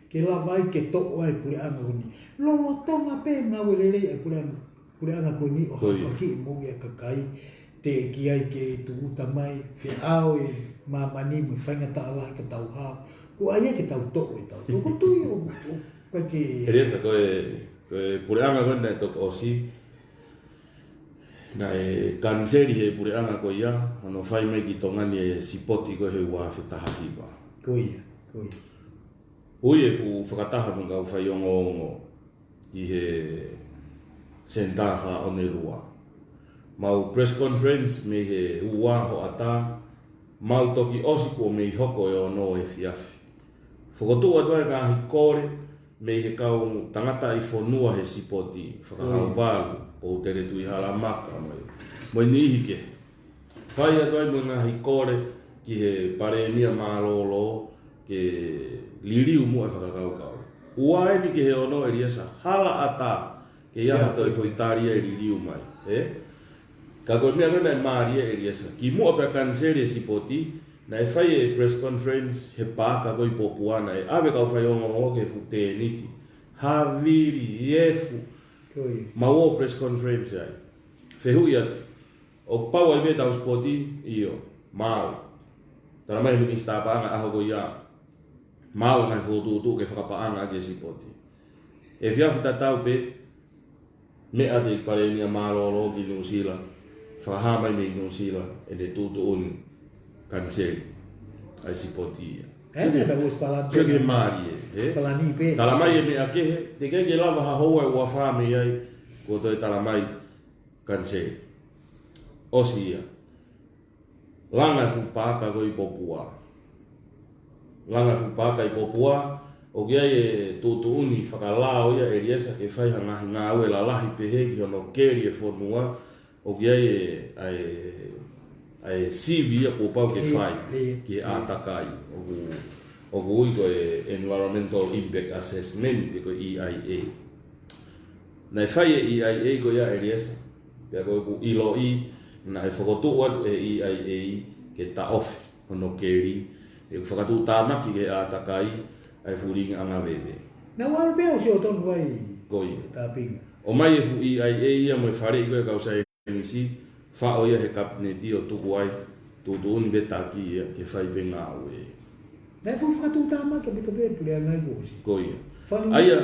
que lava que to ai pure anga ni lo tonga pe na welele e pure anga ko ni o ki mo ia kakai te ki ai ke tu tamai fe ao e mani mo fainga ta ala ke tau ha ko ai ke tau to e tau ko tu o que eresa ko pure anga ko na to osi na e kanseri he pure anga ko ia no fai mai ki tonga ni e sipoti ko he wa fetaha hiva ko ia ui e fu whakataha mo ka fai ongo i he sentaha o ne rua mau press conference me he ua ho ata mau toki osiku me i hoko e o no e fiafi whakotu atua e ka hikore me he kau tangata i whonua he sipoti whakahau walu o tere tui hala maka mai ni hike whai atua i mga hikore ki he paremia malolo ke liriu mua e whakakaukau ua e ni ke he ono e riesa hala ata ke ia hato i whoitaria e liriu mai ka koe mea ngana e maaria e riesa ki mua pe kansere sipoti na e whai e press conference he pāka koi popuana e awe kau whai ongo ke fu te niti haviri iefu ma press conference ai whehui atu o pau ai me tau spoti iyo mau tala mai minista paanga aho ko ia mau ngai fotu ke whakapaanga ke sipoti e whiawhi tatau pe mea te paremia malolo ki New Zealand whakahamai me New Zealand e te tutu uni kanseli ai sipoti ia Ena was palan. Sege mari Palani pe. tala mai e mea kehe te kenge lava ha hoa ua whame ai ko toi tala mai kanseli osi ia langa fupaka ko i popua langa fupaka i popua o kia e tutu uni whakalao ia e riesa ke whai hangahi ngā ue la lahi pehe ki hono keri e whonua o kia e ai CV ia ko pau ke whai ki ātakai o ku ui ko e Environmental Impact Assessment ko EIA nei whai e EIA ko ia e riesa pia ko ku ilo i na e whakotu atu e EIA ke ta ofi hono keri e whakatu tāmaki ke ātakai ai furinga anga bebe. Na wala pe o si o tonu vai. Koi. Tapinga. O mai e fu EIA ia mo e whare i koe kausa e nisi wha o ia he kapineti o tuku ai tutu uni betaki ia ke whai pe ngā ue. Na fu whakatu tāmaki a bito pe pule angai gosi. Koi. Aia,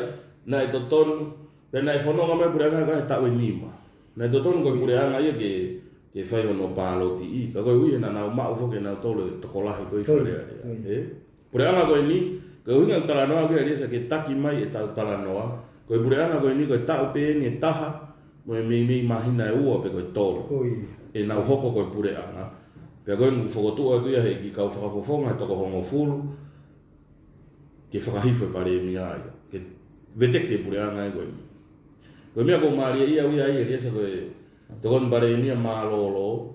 na e totonu, pe na e whanonga mai pule angai koe he tau e nima. Na e totonu koe pule angai ia ke whai hono pāloti i. Ka koe ui he na nau mau whoke na tolu tokolahi koe whare area. Pule angai koe ni, koe ui ngang talanoa koe resa ke taki mai e tau talanoa. Koe pule angai koe ni koe tau pe ni e taha, mo e mei mahina e ua pe koe tolu. E nau hoko koe pule angai. Pea koe ngu whakotua kuia he ki kau whakafofonga e toko hongo fulu, ke whakahifo e pare e mia aia. Ke vetekte pule angai koe ni. Koe mea ko maaria ia ui ai e resa koe toko ni pare e mia maalolo,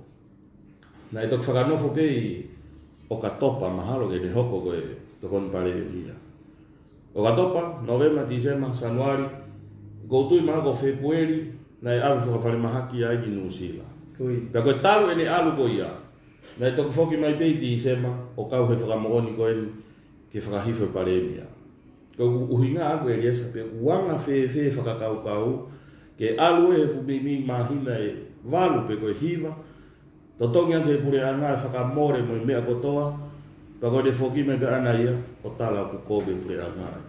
na e toko whakanofo pe i o katopa mahalo ke ne hoko koe toko ni pare e mia. O katopa, November, December, Januari, koutui maha ko February, na e alu whakawhare mahaki ai ki New Zealand. Pea koe talu e ne alu ko ia. Na e toko whoki mai pei December, o kau he whakamogoni koe ni ke whakahifo e pare e mia. Ko uhinga aku e riesa pe wanga fe whakakau ke alu e fubimi mahina e walu pe koe hiva totongi ante pure anga e whakamore mo i mea kotoa pa koe de whoki me pe ana ia o tala ku kobe pure anga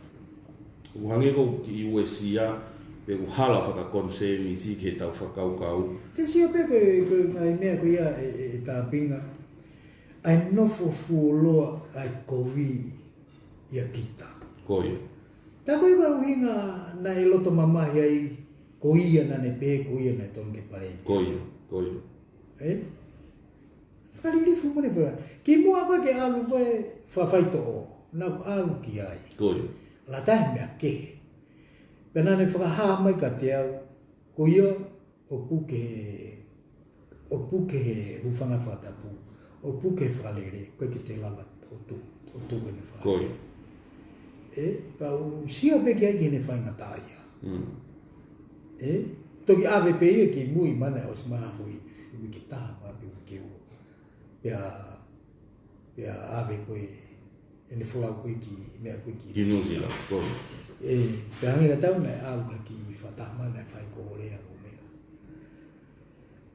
uhange ko ki uesia pe uhala whakakonseni si ke tau whakau te si o pe koe ngai mea koe ia e tāpinga ai nofo fuoloa ai kovi ia kita koe. Tā koe koe uhinga na e loto mamahi ai ko ia na ne pe ko ia na tonge pare. Koe. Whakaririfu mone whara. Ki mua pa ke alu koe whawhaito o. Na alu ki ai. Koe. La tahi mea kehe. Pena ne whakaha mai ka te au. Ko ia o puke he hufanga whatapu. O puke whalere. Koe ki te lama o tu ne whara. Koe. Pau sia pe ki ai ki ne whainga tāia. Toki ave pe ia ki mui mana o se maha fui ki taha ma pe ki o. Pea ave koe ene whulau koe ki mea koe ki. Ki New Zealand, koe. Pea hangi ka tau nei au ka ki whataha mana e whai ko rea o mea.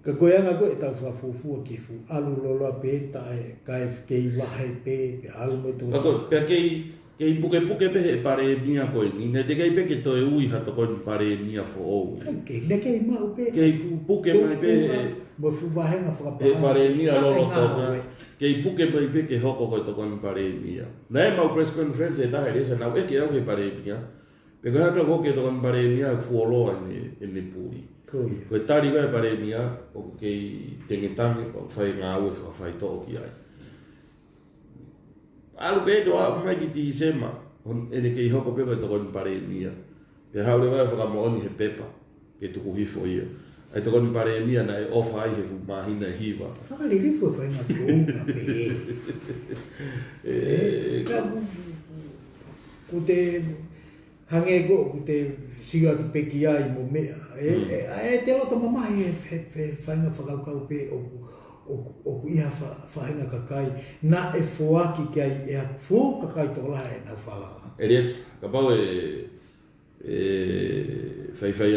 Ka koe anga koe tau whafufua ki fu alu loloa pe tae kai kei wahe pe alu me tō. Kato, pea kei puke pe he pare e mia koe ni, ne te kei pe ke toe ui hato koe ni pare e mia fo oui. Ne kei mau pe. Kei puke mai pe he... Mo fuwahenga whakapaha. He pare e mia lolo toka. Kei puke mai pe ke hoko koe toko ni pare e mia. Na e mau press conference e tahe resa nau eke au he pare e mia. Pe koe hata koke toko ni pare e mia fuoloa e ne puri. Koe tari koe pare e mia o kei tengetange o whai ngā ue whakawhai tō ki ai. Alu pe do mai ki ti sema ene ke hoko pe ko to kon pare mia ke haure wa fa mo oni he pepa ke tu ku hifo ia ai to kon pare mia na e ofa ai he fu mahina hiva fa le rifo fa ina funga pe ku te hange go ku te siga te peki ai mo me te lo to mama he fa ina fa kau pe o ia whahenga kakai na e fuaki ki ai e a fu kakai tō lahe na whala. Eres, ka pau whai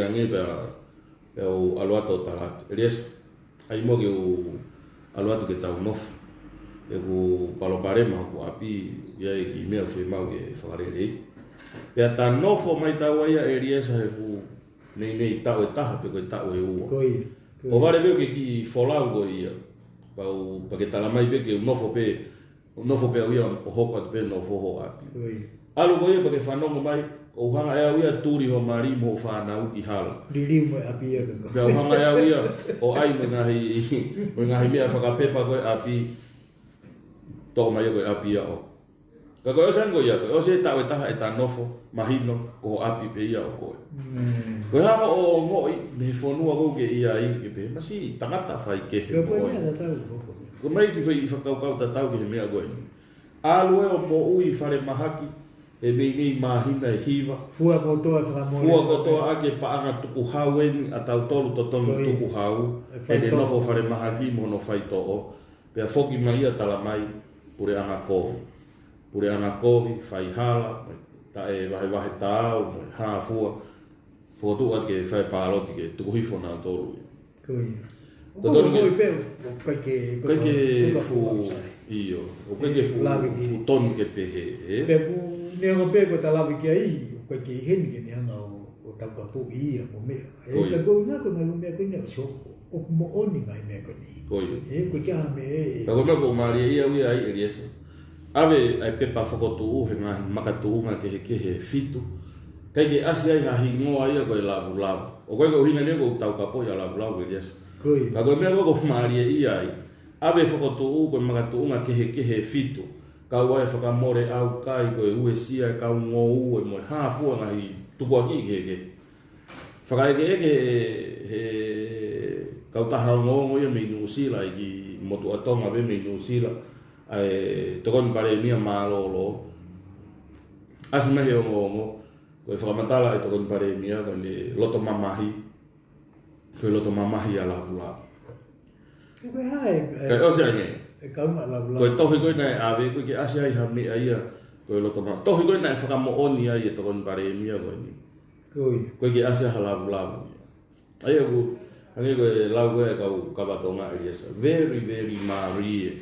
ange pe o aluato o taratu. Eres, ai mo ke o aluato ke tau nofu. e ku paloparema ku api ia e ki mea fui mau e whakarere. Pea ta nofo mai tau aia e riesa he ku nei tau e taha pe koe tau e ua. O vare veo ke ki wholau ko ia, pau pa ke tala mai pe ke nofo pe au ia o hoko atu pe nofo ho api. Alu ko ia pa ke whanongo mai, o hanga ea ia turi ho mari mo whanau ki hala. Riri mo api ia ka. Pea o hanga ea ia o ai mo ngahi mea whakapepa koe api, tō mai koe api ia o. Ka koe osan koe ia koe, o se tau e taha e ta nofo, mahino, ko api pe ia o koe. Koe hanga o ngoi, me whanua kou ke ia i, ke pe, masi tangata whai ke he Koe koe. mea tau. Ko mai ki whai whakaukau ta tau ki he mea koe. Alu e o mo ui whare mahaki, e mei mahina e hiwa. Fua kotoa whakamore. Fua kotoa ake paanga tuku hauen, a tau tolu to tonu tuku hau, e ne nofo whare mahaki mo no whai to'o. Pea whoki mai ia tala mai, pure anga kohi. Pure anga kohi, whai hala, ta e wahe tāu, mo haa fua. Whotu ake whai pāloti ke tuku hifo nā tolu. Koe. Ko koe peu, koe ke fu iyo, o koe ke fu tonu ke pehe. Pe ku neo pe ko talawi ki ai, koe ke hen ke ni hanga o tau ka pu ia mo mea. E ka koe ngā ko ngai o mea koe neo soko, o mo oni ngai mea koe ni. Koe. E koe kia me e. Ka koe mea ko maria ia ui ai e riesa. Awe ai pepa whakotu u he ngahi makatu unga ke he fitu. Kai ke asi ai ha hingoa ia koe lavu. O koe ko hinga neo ko tau ka po ia lavu e riesa. Koe. Ka koe mea ko maria ia ai. Awe whakotu u koe makatu unga ke he fitu. Ka wai whakamore au kai koe ue sia e kau ngō u e moe hāfua ngahi tuku aki ke. Whakai ke he kau taha ngōngo ia mei Nusila i ki motu atonga we mei Nusila. Ai tokon pare mia malolo. Asi mehe o ngōngo. Koe whakamatala e tokon pare mia koe le loto mamahi. Koe loto mamahi a lavu. Koe hae. Kai ose ange. E kaunga lavu. Koe tohi koe nai awe koe ke asi ai ha mea ia. Koe loto mamahi. Tohi koe nai whakamooni ai e tokon pare mia koe ni. Koe ke asi ha lavu. Ai aku ange koe lau koe kau kawatonga e riesa. Very marie.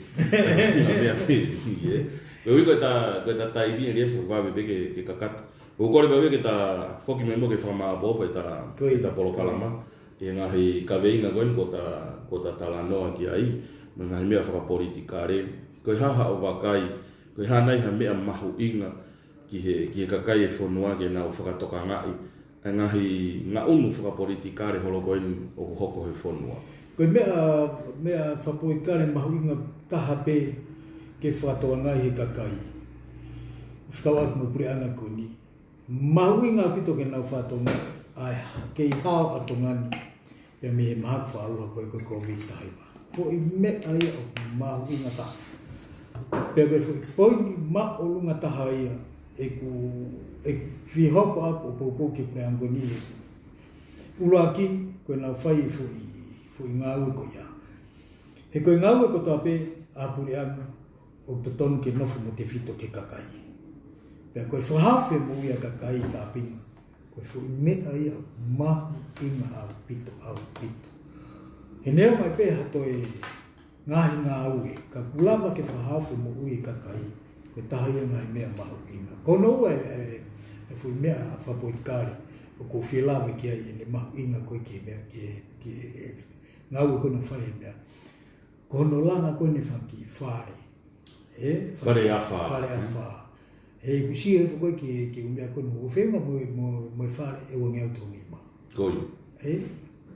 Koe ui koe ta taibi e riesa wawe beke ke kakata. Koe kore bawe ke ta whoki memo ke whamaa popo e ta polopalama. E ngahi kaweinga koe ko ta talanoa ki ai. Ma ngahi mea whakapolitika re. Koe haha o wakai. Koe hanai ha mea mahu inga ki he kakai e whonua ke nau whakatoka ngai. E ngahi ngā unu whakapolitika re holo koe o hoko he whonua. Koe mea whapoikare mahu inga taha pe ke whakatoa ngai he kakai. Whikau aku mo pure anga koni. Mahu inga pito ke nau whakatoa ngai. Ai, kei hao atongani. Pea me he mahaku whaarua koe COVID tahima. Ko i me ai o mahu inga taha. Pea koe poini ma o lunga taha ia. E whihoko aku o poupou ke pure anga koni. Ula ki, koe nau whai fui ngā ue ko ia. He koe ngā ue ko toa pe apure anga o totonu ke nofu mo te whito ke kakai. Pea koe whahawhi mo ia kakai tā pinga. Koe fui mea ia mahu inga au pito. He neo mai pe hato e ngahi ngā ue. Ka kulama ke whahawhi mo ui kakai. Koe taha ia ngai mea mahu inga. Kono ua e fui mea whapoikare. O ko whilawe ki ai ne mahu inga koe ke mea ke ngau kono whare mea. Kono langa koe ne whaki whare. Whare a wha. Whare a wha. E kusi e koe ke umea kono. O whenga mo whare e o ngau tōni ma. Koi.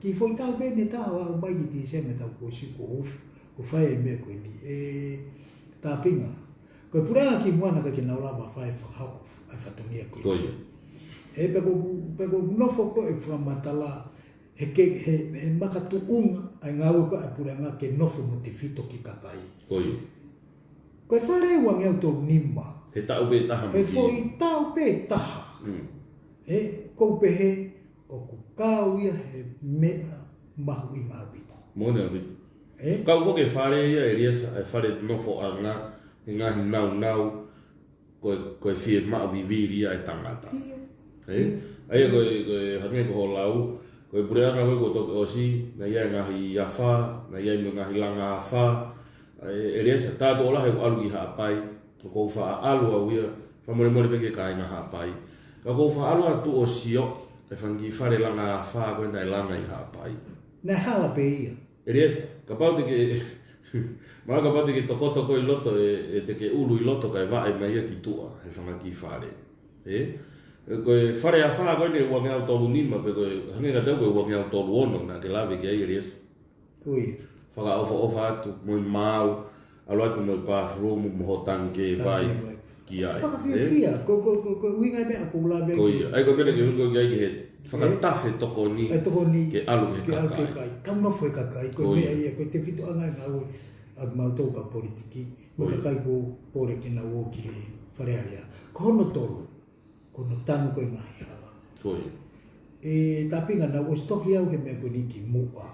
Ki whoi tau pene tau au mai ki te seme tau ko si ko ofu. Ko whae e mea koe ni. Tā pinga. Koe puranga ki moana ka ke naurama whae whakahoko. Ai whatongia koe. Koi. E peko nofo ko e whamatala he makatu unga ai ngā uka e puranga ke nofo mo te whito ki kakai. Koi. Koe whare ua ngeu tō nima. He tau pe taha Koe fo i tau pe taha. Kou pehe o ku kāu ia he mea mahu i ngā pito. Mone a pito. Kau ko ke whare ia e riesa e whare nofo a ngā e ngahi nau koe whie maa viviri ia e tangata. Aia koe hange ko ho lau, koe pureanga koe ko toke osi, na ia ngahi a wha, na ia ngahi langa a wha, Eliesa tato la he alu I hapai ko fa alu au ia fa mole peke kai na hapai ko fa alu atu o sio e fangi fare langa fa ko na langa I hapai na hala pe ia Eliesa ka pau te ke ma ka pau te ke toko I loto e te ke ulu I loto kai va e mai ki tua e fanga ki fare ko fare a fa ko ne wa ngau tolu nima pe ko hange ka tau ko wa ngau tolu ono na ke lave ke Eliesa kui Whaka ofa atu, moi mau, alo atu mo bathroom, mo ho tanke, vai, ki ai. Whakawhiawhia, ko uinga mea ko ula mea. Ko ia, ai ko kene ki hungo ki ai ki he, whakatafe toko ni, ke alu ke kakai. Kaunofo e kakai, ko mea ia, ko te whito anga ngau ag mautau ka politiki, mo kakai ko pore ke na o ki he wharearea. Ko hono tolu, ko no tanu koe ngahi hala. Ko ia. E tapinga na o stoki au he mea ko ni ki mua.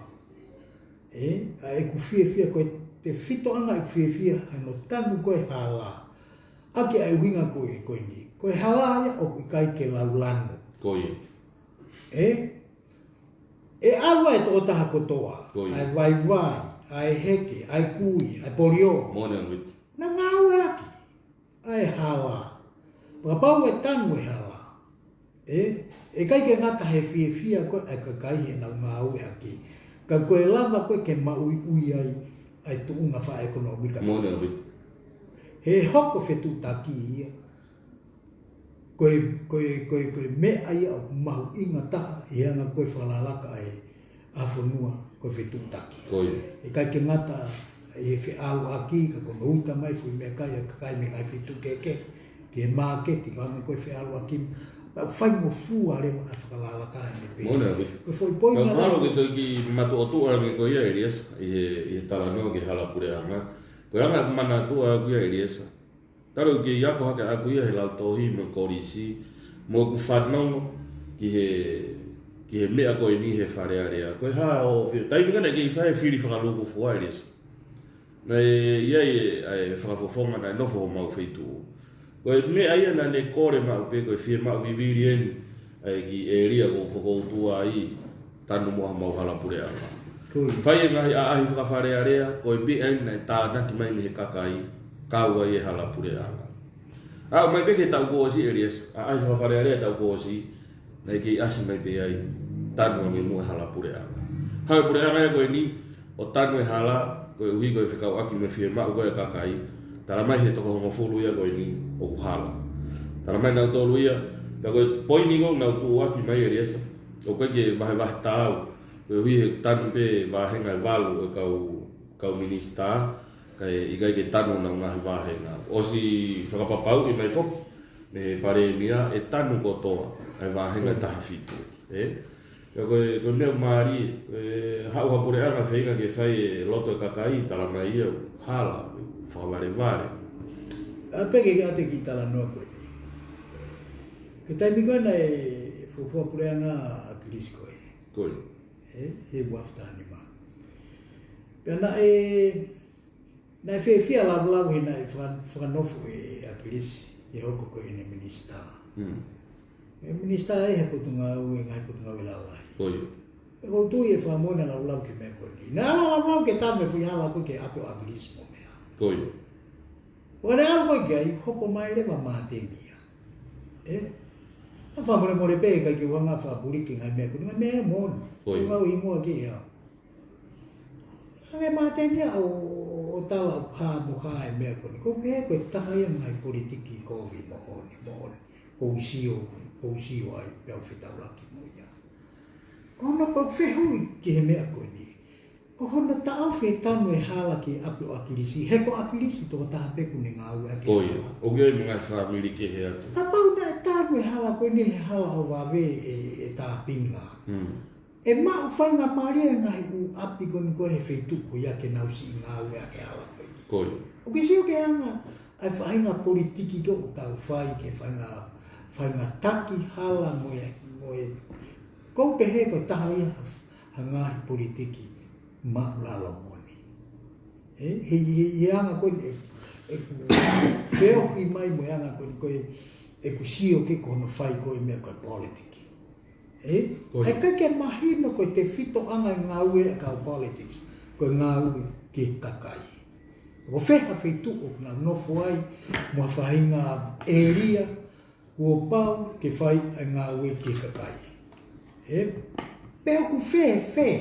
A ku fia koe te whito anga e ku fia no tanu koe hala. Ake ai winga koe ni. Koe hala ia o koe kai ke laulano. Ko ia. E alua e tō taha kotoa. Ai vai, ai heke, ai kui, ai polio. Mone ang wit. Na ngau e aki. Ai hala. Pakapau e tanu e hala. E kai ke ngata he fia koe ai kakai he na ngau e aki. Ka koe lava koe ke maui ai tuunga wha ekonomika. Mone ang wit. He hoko whetu taki ia. Koe mea ia o mahu inga taha i anga koe whalalaka ai awhanua koe whetu taki. Ko ia. E kai ke ngata e whi au aki ka kono uta mai fui mea kai a kai me ngai whetu keke. Ke māketi ka anga koe whi au aki. Whai mo fua rewa a whakalalaka ai me pe. Mone ang wit. Koe whoi poina Ka maro ki toi ki matu o tua mi ko ia Eliesa. I tala no ki hala pure anga. Ko anga mana tua ku ia Eliesa. Taro ki iako hake aku ia he lau tohi mo korisi. Mo ku whanongo ki he mea koe ni he wharearea. Koe haa o whio. Tai mikana ki i whae whiri whakaluku fua Eliesa. Nei ia i whakafofonga na nofo ho mau whaitu. Koe mea ia na ne kore mau pe koe whie mau viviri eni. Ai ki e ria ko whakoutua ai tanu moha mau halapure anga. Whai e ngahi a ahi whakawharearea, koe bi ena e tānaki mai me he kakai, kaua i e halapure anga. Au mai peke tau kōsi e rias, a ahi whakawharearea tau kōsi, nei ki asi mai pe ai tanu angi mua halapure anga. Halapure anga e koe ni, o tanu e hala, koe uhi koe whikau aki me whie mau koe kakai, tara mai he toko hongo fulu ia koe ni, o hala. Tara mai nau tolu ia, ka koe poiningo nau tu aki mai e riasa. O koe ke vahe tāu. Koe hui he tanu pe vahenga e walu e kau minista. Kai ikai ke tanu nau ngahi vahenga. Osi whakapapau i mai whoki. Me pare mia e tanu kotoa. E vahenga taha fitu. Ka koe neo maari. Hau hapure anga whainga ke whai e loto e kakai. Tala mai ia hala. Whakaware. A peke ke ate ki tala noa koe. Ke taimi koe na e fufua pureanga a kilisi koe. Koe. He buaftani ma. Pea na e whia lau he na e whanofo e a kilisi. E hoko koe ne minista. E minista e he putunga u e ngai putunga u lalai. Koe. E kou tui e whamona lau ke mea koe ni. Na lau ke tame fui hala koe ke apo a kilisi mo mea. Koe. Wane au koe ke ai hoko mai lewa mātemia. A whamore pe kai ke wanga whapuriki ngai mea kuni, ngai mea mōni. Koi mau ingoa ki ea. Ngai mātenia o tala o pā moha e mea kuni. Ko pēhe koe tahaia ngai politiki kovi mohoni. Ko usio ai pēo whetauraki mo ia. Ko hono koe whehui ki he mea kuni. Ko hono tau whe tanu e hala ki api o akilisi. He ko akilisi tō taha peku ni ngā ue ake. Koi, o kia i ngai whamiri ke he atu. Ka pau na e tanu e hala koe ni he hala o wawe e tā pinga. E mau whainga maria ngai u api koni koe he wheituko ia ke nausi i ngā ue ake hala koe ni. Koi. O ke sio ke anga ai whainga politiki ko tau whai ke whainga taki hala moe. Kou pehe koe taha ia hangahi politiki. Ma lalo moni. He anga koe e ku wheo i mai mo anga koe e ku sio ke kono whai koe mea koe politiki. E kai ke mahino koe te whito anga i ngā ue e kau politics. Koe ngā ue ke kakai. O feha feitu o na nofo ai mo whahinga eria o pau ke whai a ngā ue ki whakai. Peo ku fe.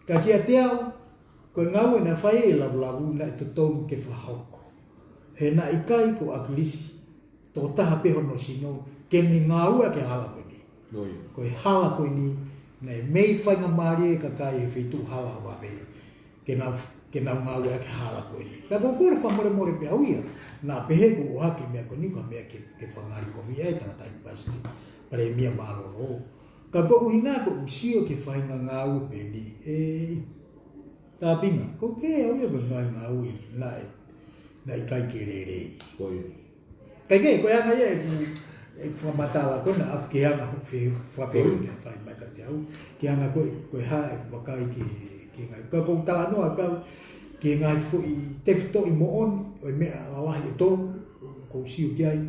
Ka kia te au, ko ngā ue na whai e lavu na i tutou ke whahauko. He na ikai ko akilisi, tō taha peho no sino, ke ni ngā ue ke hala koe ni. Ko e hala koe ni, nei mei whainga maari e kakai e whitu hala wawe. Ke nau ngā ue ke hala koe ni. Pea ko kore whamore more pe au ia, nā pehe ko o hake mea ko ni kwa mea ke whangari ko mi e tanga tai pasti. Pare mia maroro. Ka ko uhinga ko usio ke whainga ngā ue pe ni. Tā pinga, ko pe au ia ko ngā ue na ikai ke rerei. Kai ko anga ia e whamatala ko na ke anga whawheu ni whai mai ka te au. Ke anga ko ha e wakai ke ngai. Ka ko tala noa ka ke ngai fui te fito i mo on o mea alahi e tonu ko usio ki ai.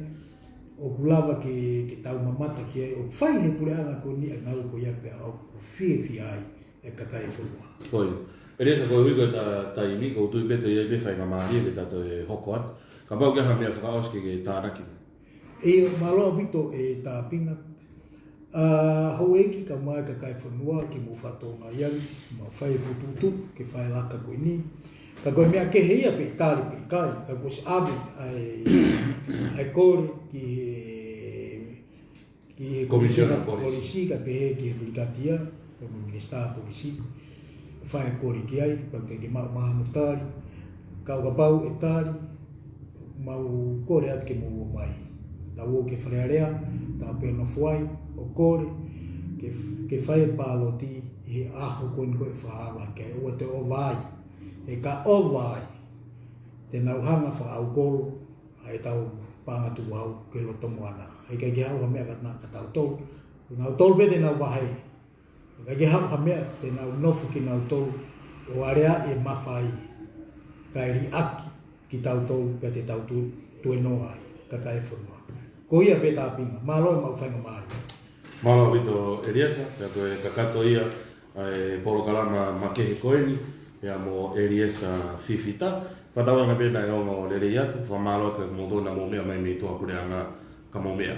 O kulava ke tau mamata ki ai. O whai he pure anga ko ni a ngau ko ia pia o whie ai e kakai whunua. Koi. Peresa ko hui ko ta imi ko tui beto ia be whai ngamaari e tato e hoko atu. Ka pau ke ha mea whakaoske ke tānaki. E maloa bito e tā pinga. Hau eki ka mai kakai whanua ki mo whatonga iau, ma whai whututu ke whai laka koe ni. Ka koe mea ke heia pe tāri pe kai, ka koe se abu ai kore ki Komisiona polisi, ka pe he ki Bulikatia, ka mo minister polisi. Whai kore ki ai, pa ke mau mahamutari, ka uka pau e tāri, mau kore atu ke mo mai. Ta wo ke wharearea, ta pēno fuai, o kore, ke whae pāloti i aho koin koe whaawa, ke ua te o vai, e ka o vai, te nauhanga whaau koro, ai tau pāngatu wau ke lotomo ana. Ai kai ke hau ha mea katna ka tau tolu, nau tolu pe te nau wahai, kai ke hau ha mea te nau nofu ki nau tolu, o area e mawhai, kai ri aki ki tau tolu pe te tau tue noa ai, ka kai whanua. Ko ia pe tā pinga, māloi mau whainga maari. Mālo wito Eliesa, pia koe kakato ia e polo kalama makehe koeni, pia mo Eliesa fifita. Whatawa nga pēna e ongo lere atu, whamālo ka mo tōna mo mea mai me toa kure anga ka mo mea.